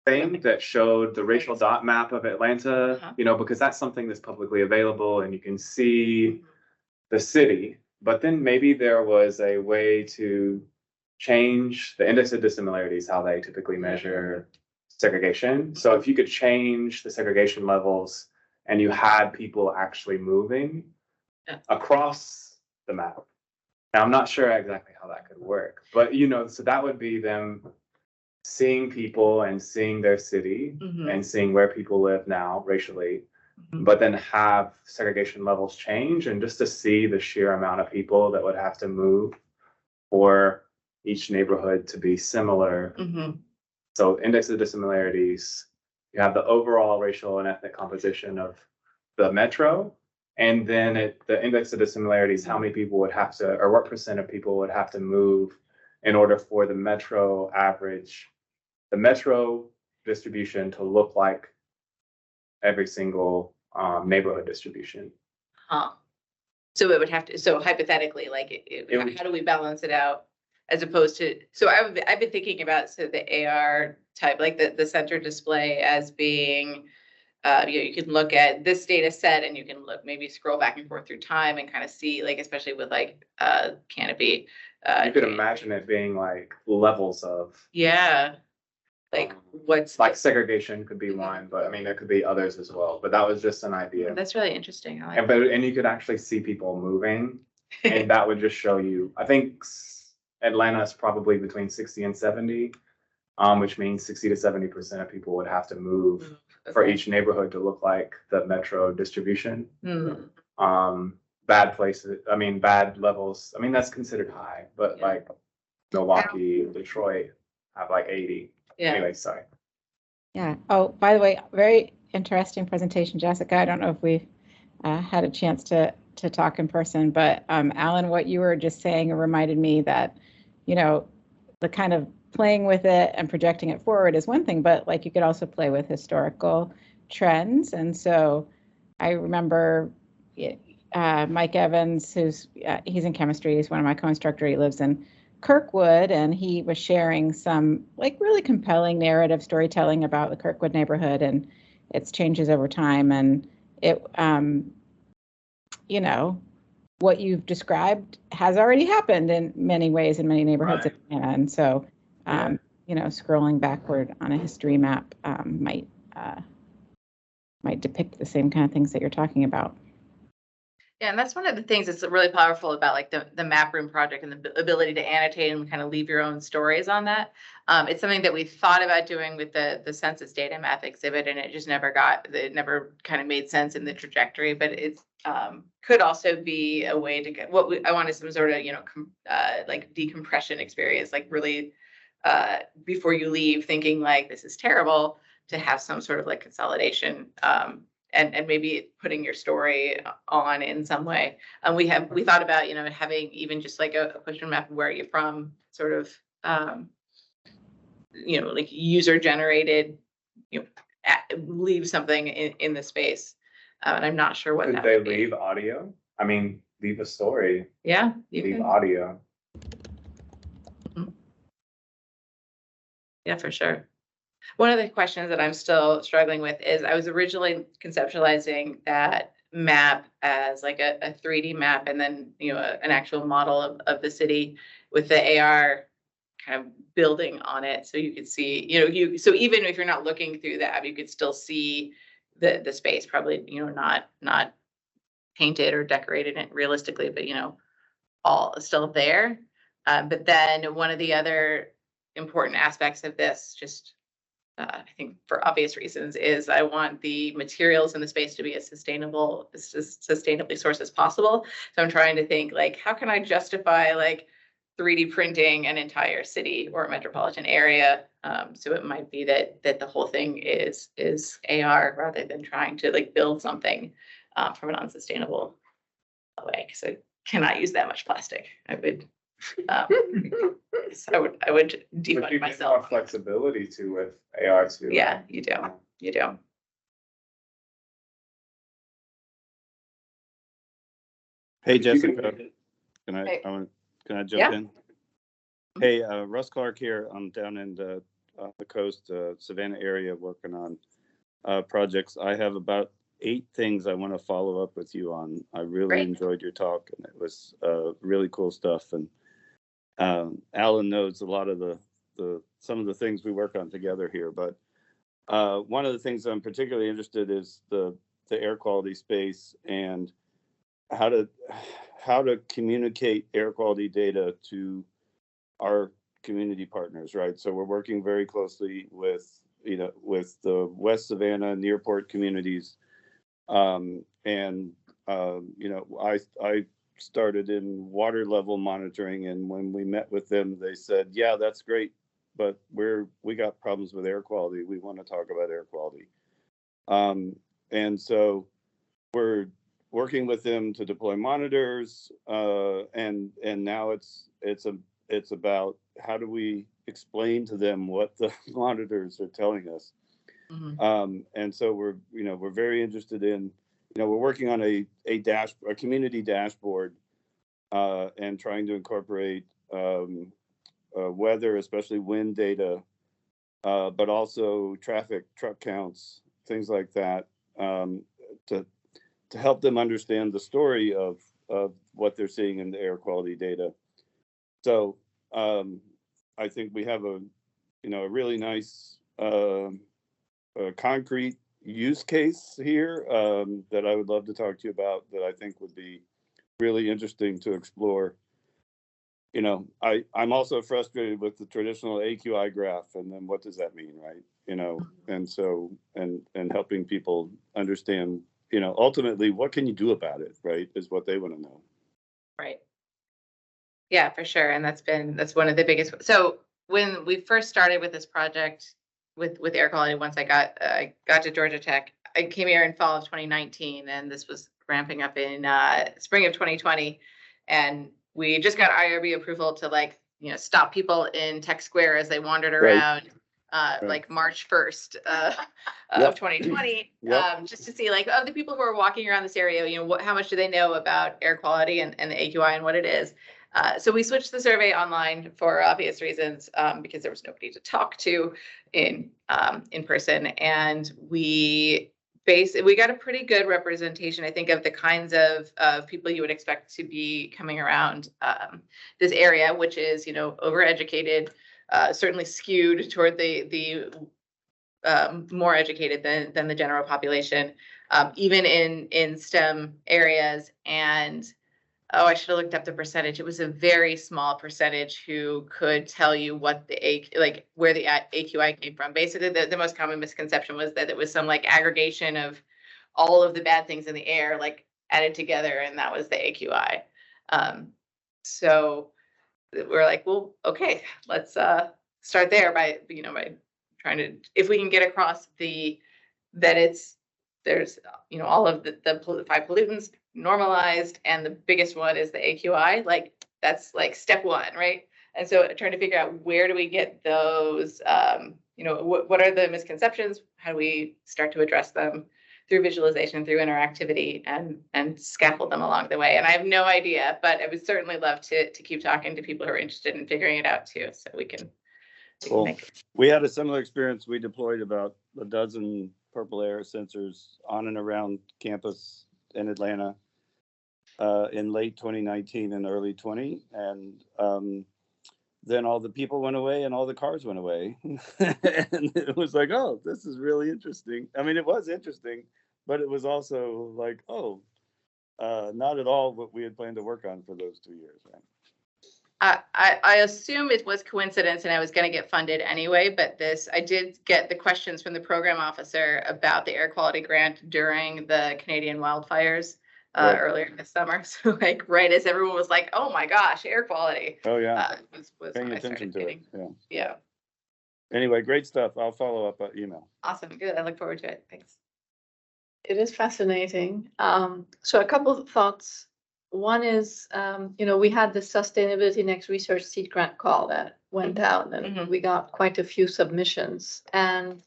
thing that showed the racial dot map of Atlanta, because that's something that's publicly available and you can see the city. But then maybe there was a way to change the index of dissimilarities, how they typically measure segregation. So if you could change the segregation levels and you had people actually moving across the map. Now, I'm not sure exactly how that could work, but so that would be them seeing people and seeing their city and seeing where people live now racially, but then have segregation levels change, and just to see the sheer amount of people that would have to move for each neighborhood to be similar. So index of dissimilarities, you have the overall racial and ethnic composition of the metro, and then the index of dissimilarities, how many people would have to, or what percent of people would have to move in order for the metro average, the metro distribution to look like every single neighborhood distribution. So it would have to, so hypothetically, like, how do we balance it out as opposed to, so I've been thinking about the AR type, like the center display as being, you can look at this data set and you can maybe scroll back and forth through time and kind of see, like, especially with like canopy. You could imagine it being like levels of. Yeah. like what's. Like segregation could be one, but I mean, there could be others as well, but that was just an idea. That's really interesting. I like And and you could actually see people moving, and that would just show you, I think Atlanta is probably between 60 and 70, which means 60 to 70% of people would have to move for Okay. each neighborhood to look like the metro distribution. Hmm. Bad places, I mean, bad levels, I mean, that's considered high, but Yeah. like Milwaukee, Detroit have like 80. Yeah. Anyway, sorry. Yeah. Oh, by the way, very interesting presentation, Jessica. I don't know if we've had a chance to talk in person, but Alan, what you were just saying reminded me that, you know, the kind of playing with it and projecting it forward is one thing, but like you could also play with historical trends. And so I remember Mike Evans, he's in chemistry, he's one of my co-instructor, he lives in Kirkwood, and he was sharing some like really compelling narrative storytelling about the Kirkwood neighborhood and its changes over time. And it, you know, what you've described has already happened in many ways in many neighborhoods. Right. And so, you know, scrolling backward on a history map might depict the same kind of things that you're talking about. Yeah, and that's one of the things that's really powerful about like the map room project and the ability to annotate and kind of leave your own stories on that. It's something that we thought about doing with the census data map exhibit, and it just never kind of made sense in the trajectory. But it's could also be a way to get I wanted some sort of, you know, like decompression experience, like really before you leave thinking like this is terrible, to have some sort of like consolidation. And maybe putting your story on in some way. And we thought about, you know, having even just like a question map, where are you from, sort of, you know, like user generated, you know, leave something in the space. And I'm not sure what Could that they would be. leave audio? I mean, leave a story, Yeah, you leave could. audio. Yeah, for sure. One of the questions that I'm still struggling with is I was originally conceptualizing that map as like a 3D map, and then, you know, an actual model of the city with the AR kind of building on it. So you could see, you know, so even if you're not looking through the app, you could still see the space, probably, you know, not painted or decorated it realistically, but, you know, all still there. But then one of the other important aspects of this, just I think for obvious reasons, is I want the materials in the space to be as sustainably sourced as possible. So I'm trying to think like, how can I justify like 3D printing an entire city or metropolitan area? So it might be that the whole thing is AR rather than trying to like build something from an unsustainable way, because I cannot use that much plastic. I would. So I would But you defund get myself. more flexibility too with AR too. Yeah, you do. You do. Hey, You can- Jessica, Hey. can I jump Yeah. in? Hey, Russ Clark here. I'm down in the coast, Savannah area, working on projects. I have about 8 things I want to follow up with you on. I really Great. enjoyed your talk, and it was really cool stuff. And Alan knows a lot of some of the things we work on together here. But one of the things I'm particularly interested in is the air quality space and how to communicate air quality data to our community partners, right? So we're working very closely with the West Savannah, Nearport communities, and I started in water level monitoring, and when we met with them, they said, "Yeah, that's great, but we got problems with air quality. We want to talk about air quality," and so we're working with them to deploy monitors, and now it's about how do we explain to them what the monitors are telling us. Mhm. And so we're very interested in, we're working on a community dashboard, and trying to incorporate weather, especially wind data, but also traffic, truck counts, things like that, to help them understand the story of what they're seeing in the air quality data. So I think we have a really nice a concrete use case here that I would love to talk to you about that I think would be really interesting to explore. You know, I'm also frustrated with the traditional AQI graph, and then what does that mean, right? You know, and so and helping people understand, you know, ultimately what can you do about it, right? Is what they want to know. Right. Yeah, for sure. And that's one of the biggest. So when we first started with this project with air quality, once I got to Georgia Tech, I came here in fall of 2019, and this was ramping up in spring of 2020. And we just got IRB approval to, like, you know, stop people in Tech Square as they wandered around like March 1st of 2020, just to see, like, of the people who are walking around this area, you know, how much do they know about air quality and the AQI and what it is. So we switched the survey online for obvious reasons, because there was nobody to talk to in person, and we got a pretty good representation, I think, of the kinds of people you would expect to be coming around this area, which is, you know, overeducated, certainly skewed toward the more educated than the general population, even in STEM areas. And I should have looked up the percentage. It was a very small percentage who could tell you what where the AQI came from. Basically, the most common misconception was that it was some, like, aggregation of all of the bad things in the air, like, added together, and that was the AQI. So we're like, well, okay, let's start there by trying to, if we can get across that there's, you know, all of the 5 pollutants normalized, and the biggest one is the AQI, like, that's like step 1, right? And so trying to figure out, where do we get those, you know, what are the misconceptions? How do we start to address them through visualization, through interactivity, and scaffold them along the way? And I have no idea, but I would certainly love to keep talking to people who are interested in figuring it out too, so we can we had a similar experience. We deployed about a dozen purple air sensors on and around campus in Atlanta in late 2019 and early 20, and then all the people went away and all the cars went away. And it was like, oh, this is really interesting. I mean, it was interesting, but it was also like, oh, not at all what we had planned to work on for those 2 years, right? I assume it was coincidence, and I was going to get funded anyway, but I did get the questions from the program officer about the air quality grant during the Canadian wildfires earlier this summer. So, like, right as everyone was like, oh my gosh, air quality. Oh yeah. Was paying when attention to it. Yeah. Yeah. Anyway, great stuff. I'll follow up by email. Awesome. Good. I look forward to it. Thanks. It is fascinating. So a couple of thoughts. One is, you know, we had the Sustainability Next Research Seed Grant call that went out, and we got quite a few submissions. And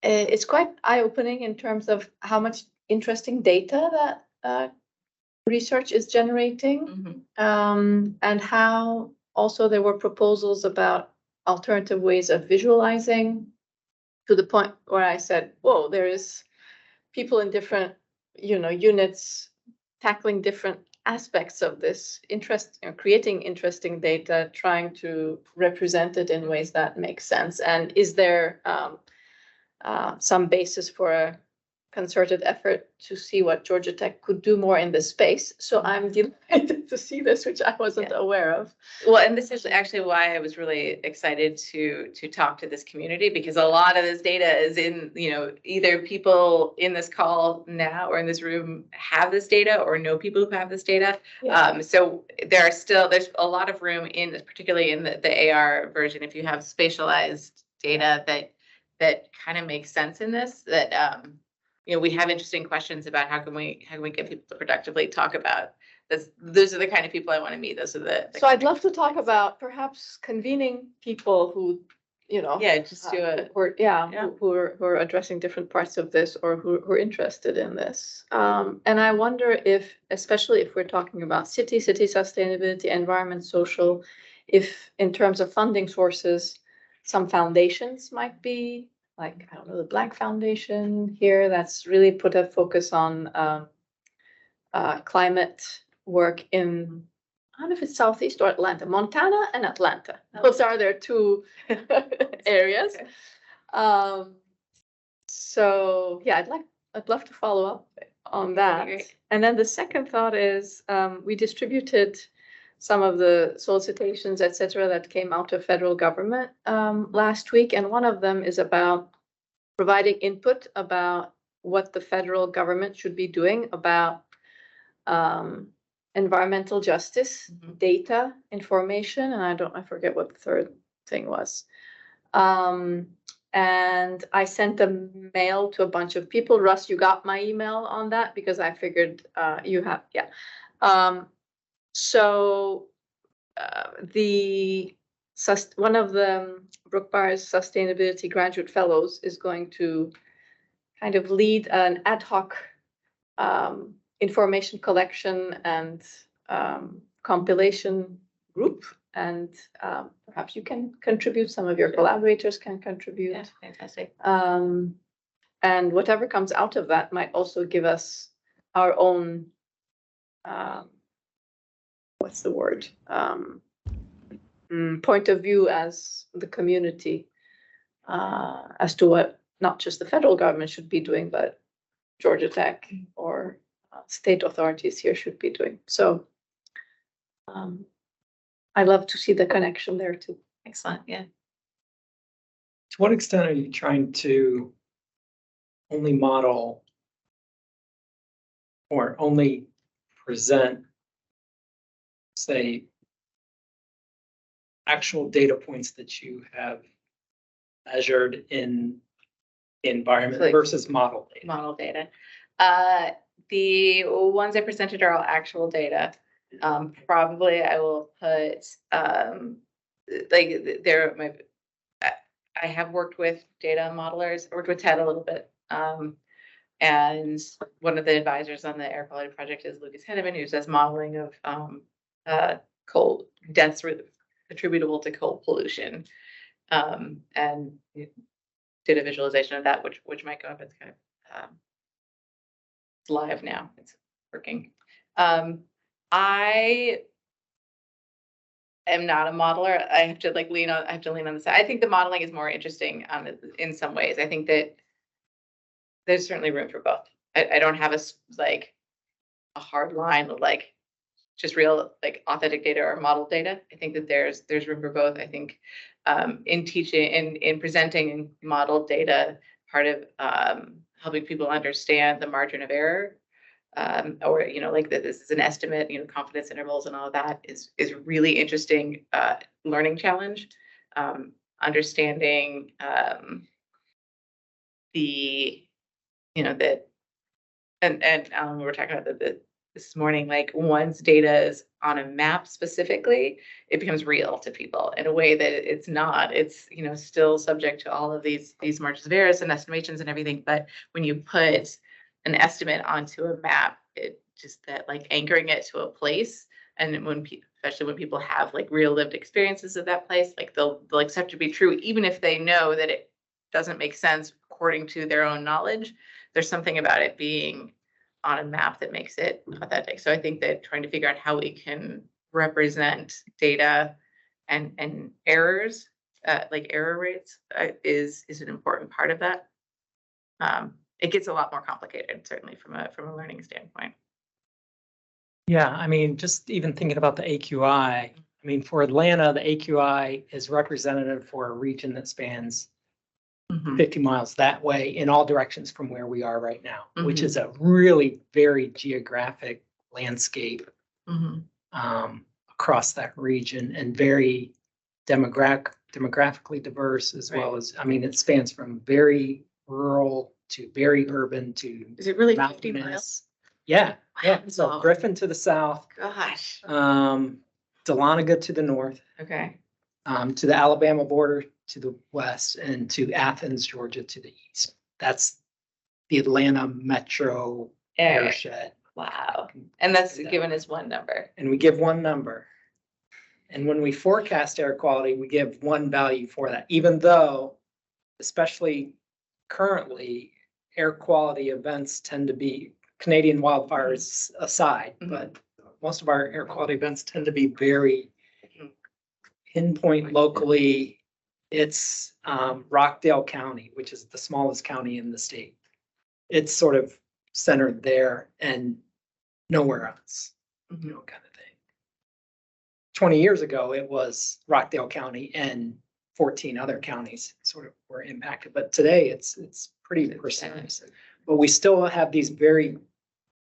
it's quite eye-opening in terms of how much interesting data that research is generating, and how also there were proposals about alternative ways of visualizing, to the point where I said, whoa, there is people in different, you know, units tackling different aspects of this interest, you know, creating interesting data, trying to represent it in ways that make sense. And is there some basis for a concerted effort to see what Georgia Tech could do more in this space? So I'm delighted to see this, which I wasn't aware of. Well, and this is actually why I was really excited to talk to this community, because a lot of this data is in, you know, either people in this call now or in this room have this data or know people who have this data. Yeah. So there's a lot of room particularly in the AR version, if you have spatialized data that kind of makes sense in this, that you know, we have interesting questions about how can we get people to productively talk about this. Those are the kind of people I want to meet. Those are the so I'd love to talk about perhaps convening people who, you know, just do who are addressing different parts of this, or who are interested in this. And I wonder if, especially if we're talking about city sustainability, environment, social, if in terms of funding sources, some foundations might be, like, I don't know, the Blank Foundation here, that's really put a focus on climate work in I don't know if it's Southeast or Atlanta, Montana and Atlanta. Those are their two areas. Okay. So yeah, I'd love to follow up on that. Great. And then the second thought is, we distributed some of the solicitations, et cetera, that came out of federal government last week. And one of them is about providing input about what the federal government should be doing about environmental justice, Mhm. data, information, and I forget what the third thing was. And I sent a mail to a bunch of people. Russ, you got my email on that because I figured you have, yeah. So one of the Brook Byers Sustainability Graduate Fellows is going to kind of lead an ad hoc information collection and compilation group. And perhaps you can contribute, some of your collaborators can contribute. Yeah, fantastic. And whatever comes out of that might also give us our own, what's the word? Point of view as the community, as to what not just the federal government should be doing, but Georgia Tech or state authorities here should be doing. So I love to see the connection there too. Excellent. Yeah. To what extent are you trying to only model or only present, say, actual data points that you have measured in the environment Like versus model data? Model data. The ones I presented are all actual data. Probably I will put like I have worked with data modelers, worked with Ted a little bit. And one of the advisors on the air quality project is Lucas Henneman, who does modeling of coal deaths attributable to coal pollution. And did a visualization of that, which might go up. It's kind of it's live now. It's working. I am not a modeler. I have to lean on the side. I think the modeling is more interesting in some ways. I think that there's certainly room for both. I don't have a hard line of just real authentic data or model data. I think that there's room for both. I think in teaching, in presenting model data, part of helping people understand the margin of error, or that this is an estimate, confidence intervals and all of that is really interesting learning challenge. Understanding that, and we were talking about this morning, once data is on a map specifically, it becomes real to people in a way that it's not. It's still subject to all of these margins of errors and estimations and everything. But when you put an estimate onto a map, it just that anchoring it to a place, and especially when people have real lived experiences of that place, they'll accept it to be true, even if they know that it doesn't make sense according to their own knowledge. There's something about it being on a map that makes it authentic. So I think that trying to figure out how we can represent data and errors, error rates, is an important part of that. It gets a lot more complicated, certainly from a learning standpoint. Yeah, I mean, just even thinking about the AQI, I mean, for Atlanta, the AQI is representative for a region that spans 50 miles that way in all directions from where we are right now, which is a really very geographic landscape across that region, and very demographically diverse as well as, I mean, it spans from very rural to very urban to Is it really 50 mountainous. miles? Yeah, yeah. So Wow. Griffin to the south, Gosh. Dahlonega to the north, Okay. to the Alabama border to the west, and to Athens, Georgia to the east. That's the Atlanta metro airshed. Wow. And that's given as one number. And we give one number. And when we forecast air quality, we give one value for that, even though, especially currently, air quality events tend to be, Canadian wildfires aside, but most of our air quality events tend to be very pinpoint locally. It's Rockdale County, which is the smallest county in the state. It's sort of centered there and nowhere else, kind of thing. 20 years ago, it was Rockdale County and 14 other counties sort of were impacted, but today it's pretty precise. But we still have these very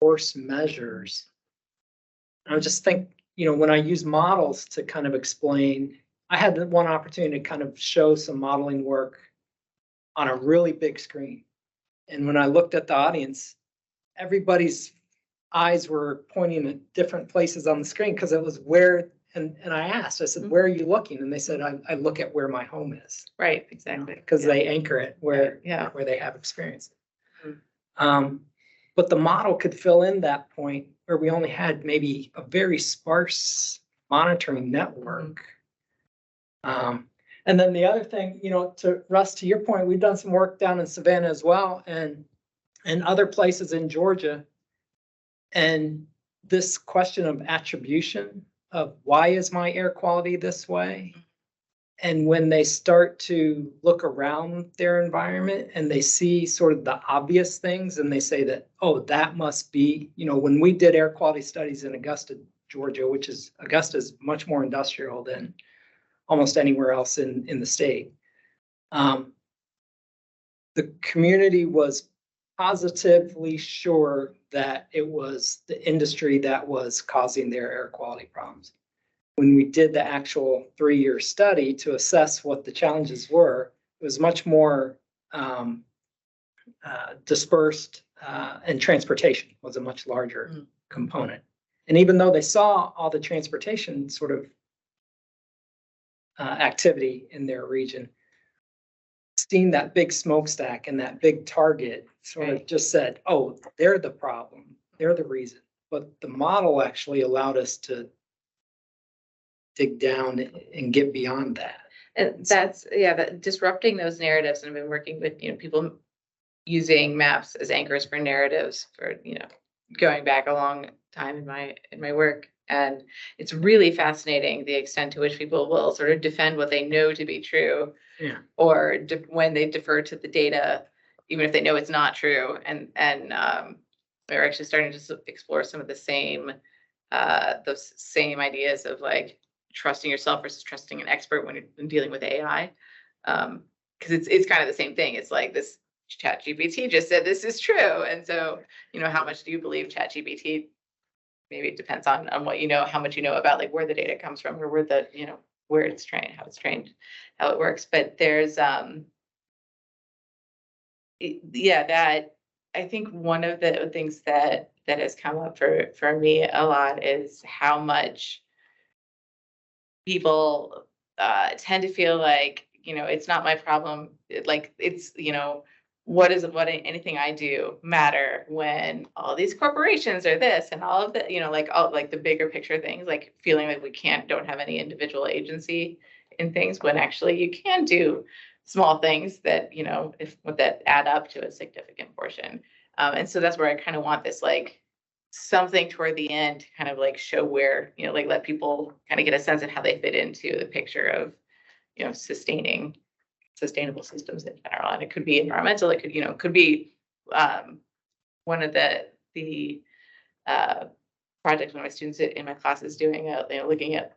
coarse measures. I just think, when I use models to kind of explain, I had one opportunity to kind of show some modeling work on a really big screen. And when I looked at the audience, everybody's eyes were pointing at different places on the screen because it was where, and I asked, I said, where are you looking? And they said, I look at where my home is. Right, exactly. Because they anchor it where they have experience. But the model could fill in that point where we only had maybe a very sparse monitoring network. And then the other thing, to Russ, to your point, we've done some work down in Savannah as well and other places in Georgia. And this question of attribution of why is my air quality this way? And when they start to look around their environment and they see sort of the obvious things and they say that, oh, that must be, when we did air quality studies in Augusta, Georgia, Augusta is much more industrial than almost anywhere else in the state. The community was positively sure that it was the industry that was causing their air quality problems. When we did the actual 3-year study to assess what the challenges were, it was much more dispersed, and transportation was a much larger component. And even though they saw all the transportation sort of activity in their region, seeing that big smokestack and that big target sort of just said, oh, they're the problem, they're the reason. But the model actually allowed us to dig down and get beyond that. And that's, that disrupting those narratives. And I've been working with, people using maps as anchors for narratives for, going back a long time in my work. And it's really fascinating the extent to which people will sort of defend what they know to be true, or when they defer to the data, even if they know it's not true. And they're actually starting to explore some of the same, those same ideas of like trusting yourself versus trusting an expert when you're dealing with AI. Because it's kind of the same thing. It's like this ChatGPT just said this is true. And so, how much do you believe ChatGPT? Maybe it depends on what how much about like where the data comes from or where the, where it's trained, how it's trained, how it works. But there's, that I think one of the things that has come up for me a lot is how much people tend to feel like, it's not my problem. Like it's, what anything I do matter when all these corporations are this and all of the, like all like the bigger picture things, like feeling like we don't have any individual agency in things when actually you can do small things that, that add up to a significant portion. And so that's where I kind of want this, like something toward the end to kind of like show where, like let people kind of get a sense of how they fit into the picture of, sustainable systems in general. And it could be environmental, it could be one of the projects one of my students in my class is doing, looking at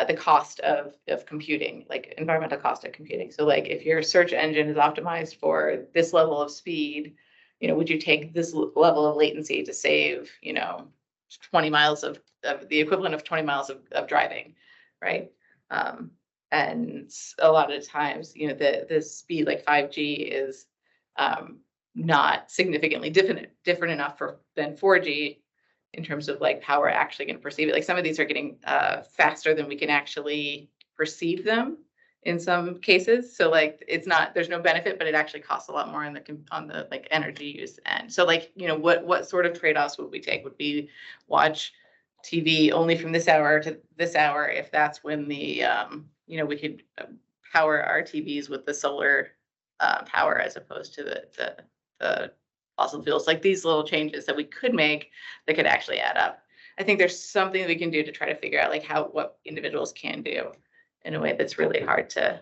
the cost of computing, like environmental cost of computing. So like if your search engine is optimized for this level of speed, would you take this level of latency to save, 20 miles of the equivalent of 20 miles of driving, right? And a lot of times, the speed like 5G is not significantly different enough than 4G in terms of like how we're actually going to perceive it. Like some of these are getting faster than we can actually perceive them in some cases. So like there's no benefit, but it actually costs a lot more on the like energy use end. So like, what sort of trade-offs would we take? Would we watch TV only from this hour to this hour if that's when the we could power our TVs with the solar power as opposed to the fossil fuels, like these little changes that we could make that could actually add up. I think there's something we can do to try to figure out like what individuals can do in a way that's really hard to.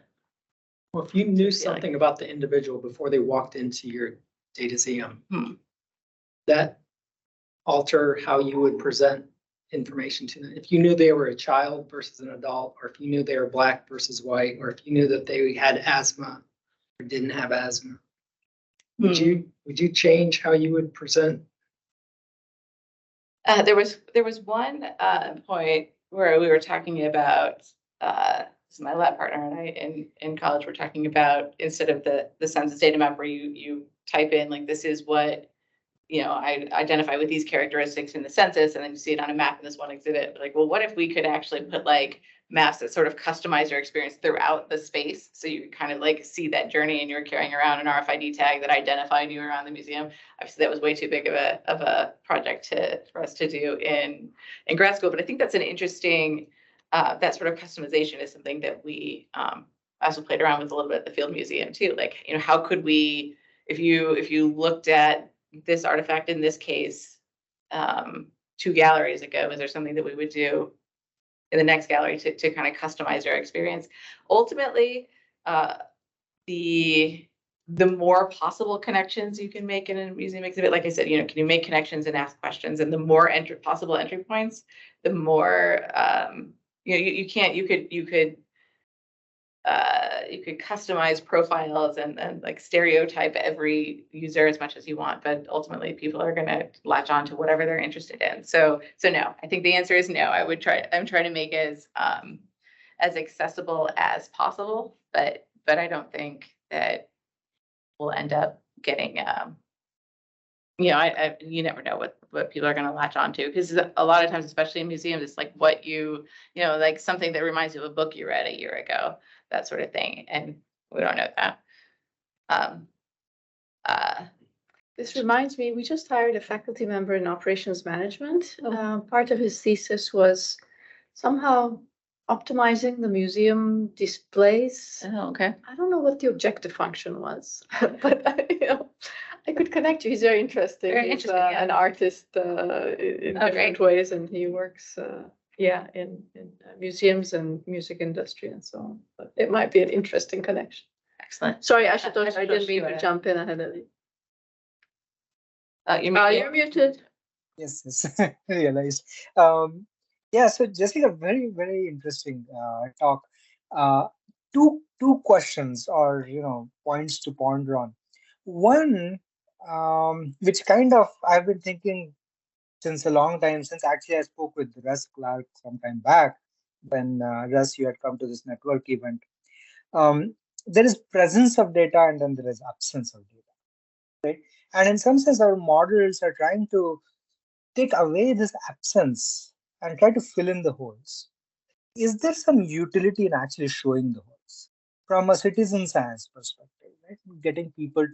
Well, if you knew like- something about the individual before they walked into your Dataseum, Hmm. that alter how you would present information to them. If you knew they were a child versus an adult, or if you knew they were black versus white, or if you knew that they had asthma or didn't have asthma, would you change how you would present? There was one point where we were talking about this is my lab partner and I in college were talking about, instead of the census data map where you type in like, this is what, I identify with these characteristics in the census, and then you see it on a map in this one exhibit. Like, well, what if we could actually put like maps that sort of customize your experience throughout the space, so you kind of like see that journey and you're carrying around an RFID tag that identified you around the museum. Obviously, that was way too big of a project for us to do in grad school, but I think that's an interesting that sort of customization is something that we also played around with a little bit at the Field Museum too. Like, how could we, if you looked at this artifact in this case 2 galleries ago, is there something that we would do in the next gallery to kind of customize your experience? Ultimately, the more possible connections you can make in a museum exhibit, like I said, can you make connections and ask questions, and the more possible entry points, the more you could customize profiles and like stereotype every user as much as you want, but ultimately people are going to latch on to whatever they're interested in. So no, I think the answer is no. I'm trying to make it as accessible as possible, but I don't think that we'll end up getting you never know what people are going to latch on to, because a lot of times, especially in museums, it's like what like something that reminds you of a book you read a year ago, that sort of thing, and we don't know that. This reminds me, we just hired a faculty member in operations management. Part of his thesis was somehow optimizing the museum displays. Oh, okay. I don't know what the objective function was, but I could connect you. He's very interesting. Very He's interesting, yeah. an artist in different ways, and he works in museums and music industry and so on. But it might be an interesting connection. Excellent. Sorry, I didn't mean go to ahead. jump in ahead of you. You're muted. Yes, I realized. So Jessica, very, very interesting talk. Two questions or points to ponder on. One, which kind of I've been thinking since a long time, since actually I spoke with Russ Clark some time back when Russ, you had come to this network event. There is presence of data and then there is absence of data, right? And in some sense, our models are trying to take away this absence and try to fill in the holes. Is there some utility in actually showing the holes from a citizen science perspective, right? Getting people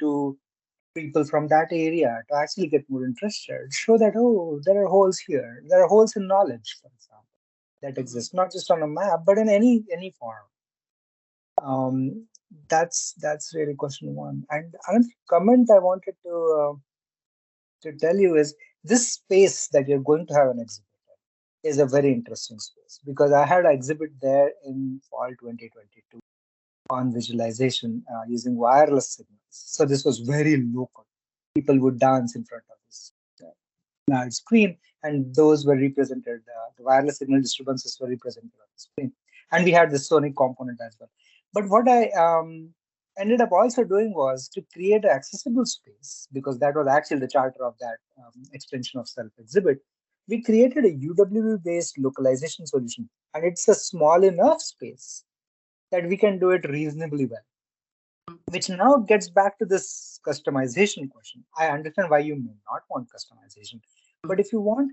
from that area to actually get more interested, show that, oh, there are holes here. There are holes in knowledge, for example, that exist, not just on a map, but in any form. That's really question one. And another comment I wanted to tell you is this space that you're going to have an exhibit is a very interesting space, because I had an exhibit there in fall 2022 on visualization using wireless signals. So this was very local. People would dance in front of this large screen, and those were represented. The wireless signal disturbances were represented on the screen, and we had the sonic component as well. But what I ended up also doing was to create an accessible space, because that was actually the charter of that extension of self exhibit. We created a UWB-based localization solution, and it's a small enough space that we can do it reasonably well. Which now gets back to this customization question. I understand why you may not want customization, but if you want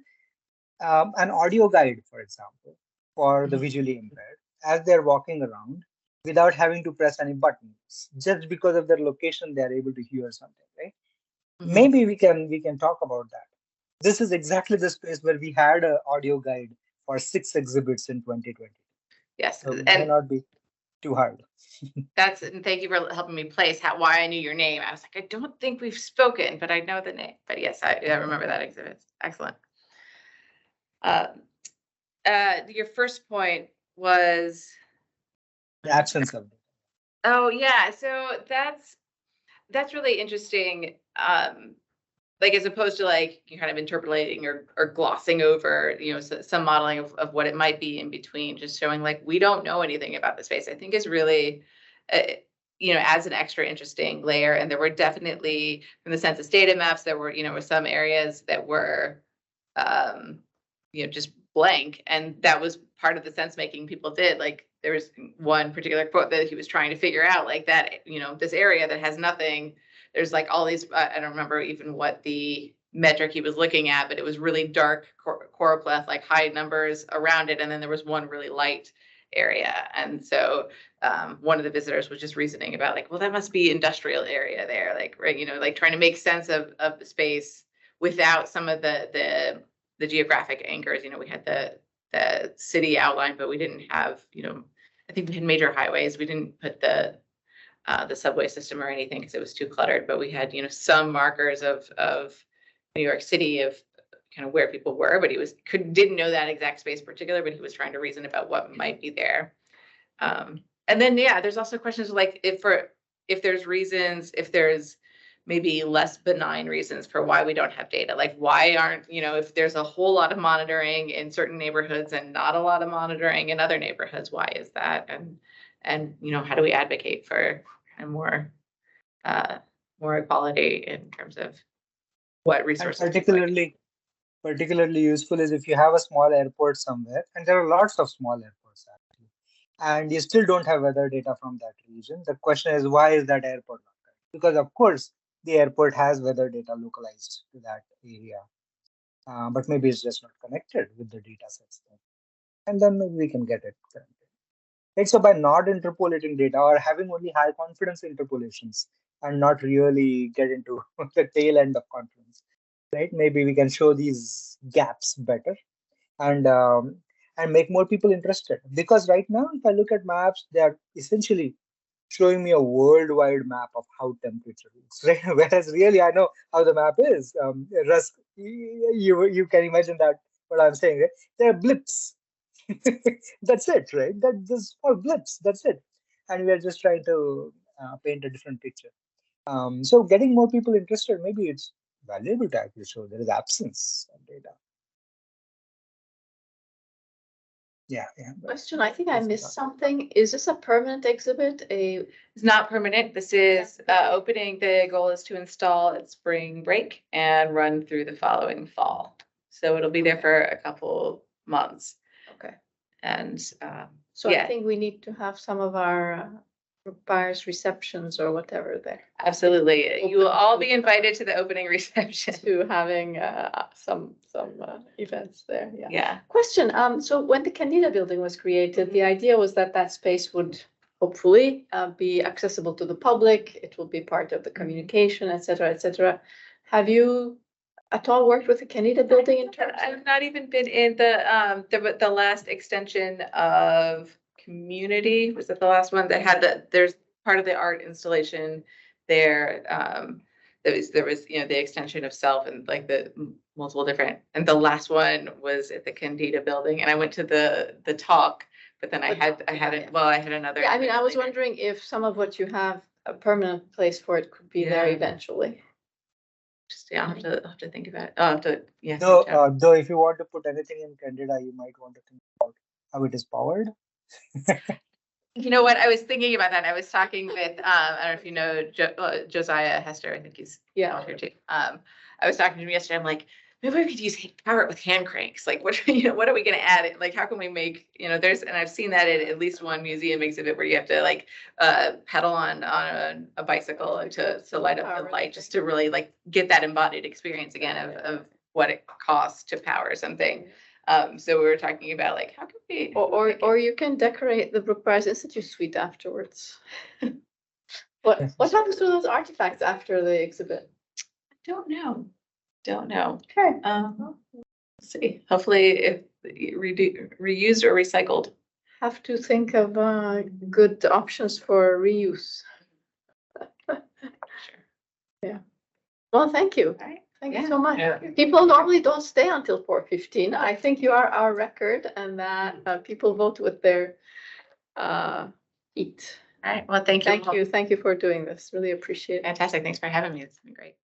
an audio guide, for example, for the visually impaired, as they're walking around without having to press any buttons, just because of their location, they're able to hear something, right? Mm-hmm. Maybe we can talk about that. This is exactly the space where we had an audio guide for 6 exhibits in 2020. Yes, so it may not be too hard. And thank you for helping me place why I knew your name. I was like, I don't think we've spoken, but I know the name. But yes, I remember that exhibit. Excellent. Your first point was, The absence of data. oh yeah, so that's really interesting. Like as opposed to like you kind of interpolating or glossing over, some modeling of what it might be in between, just showing like we don't know anything about the space, I think is really, adds an extra interesting layer. And there were definitely from the census data maps, there were, some areas that were, just blank. And that was part of the sense making people did. Like there was one particular quote that he was trying to figure out, like that, this area that has nothing. There's like all these, I don't remember even what the metric he was looking at, but it was really dark choropleth, like high numbers around it. And then there was one really light area. And so one of the visitors was just reasoning about like, well, that must be industrial area there, like, right, like trying to make sense of the space without some of the geographic anchors. We had the city outline, but we didn't have, I think we had major highways. We didn't put the subway system or anything because it was too cluttered, but we had, some markers of New York City, of kind of where people were, but he didn't know that exact space particular, but he was trying to reason about what might be there. And then, yeah, there's also questions like if there's maybe less benign reasons for why we don't have data, like why aren't, if there's a whole lot of monitoring in certain neighborhoods and not a lot of monitoring in other neighborhoods, why is that? And how do we advocate for kind of more equality in terms of what resources? Particularly useful is if you have a small airport somewhere, and there are lots of small airports actually, and you still don't have weather data from that region. The question is, why is that airport not there? Because of course the airport has weather data localized to that area, but maybe it's just not connected with the data sets there. And then maybe we can get it. Right, so by not interpolating data or having only high confidence interpolations and not really get into the tail end of confidence, right? Maybe we can show these gaps better and make more people interested. Because right now, if I look at maps, they are essentially showing me a worldwide map of how temperature looks, right? Whereas really, I know how the map is. Russ, you can imagine that what I'm saying, right? There are blips. That's it, right? That's small blips. That's it, and we are just trying to paint a different picture. So getting more people interested, maybe it's valuable to actually show there is absence of data. Yeah. Question, I think I missed something. Is this a permanent exhibit? It's not permanent. This is opening. The goal is to install at spring break and run through the following fall. So it'll be there for a couple months. Okay. And so I think we need to have some of our buyers receptions or whatever there. Absolutely. You will all be invited to the opening reception. To having some events there. Yeah. Yeah. Question. So when the Candida building was created, the idea was that space would hopefully be accessible to the public. It will be part of the communication, et cetera, et cetera. Have you at all worked with the Candida building in terms? I've not even been in the last extension of community. Was that the last one that had there's part of the art installation there. There was the extension of self and like the multiple different, and the last one was at the Candida building, and I went to the talk, but then I had another. Yeah, I mean, I was wondering if some of what you have a permanent place for it could be there eventually. I'll have to think about it. I'll have to, yes. Though if you want to put anything in Candida, you might want to think about how it is powered. You know what? I was thinking about that. I was talking with, I don't know if you know Josiah Hester. I think he's out here too. I was talking to him yesterday. I'm like, maybe we could power it with hand cranks. Like, what are we going to add? Like, how can we make, and I've seen that at least one museum exhibit where you have to like pedal on a bicycle to light up the light, just to really like get that embodied experience again of what it costs to power something. So we were talking about like, how could we, or you can decorate the Brook Byers Institute suite afterwards. What happens to those artifacts after the exhibit? I don't know. Okay. Let's see. Hopefully, if reused or recycled. Have to think of good options for reuse. Sure. Yeah. Well, thank you. All right. Thank you Yeah, so much. yeah. People normally don't stay until 4:15. I think you are our record and that people vote with their feet. All right, well, thank you. Thank you. Thank you for doing this. Really appreciate it. Fantastic. Thanks for having me. It's been great.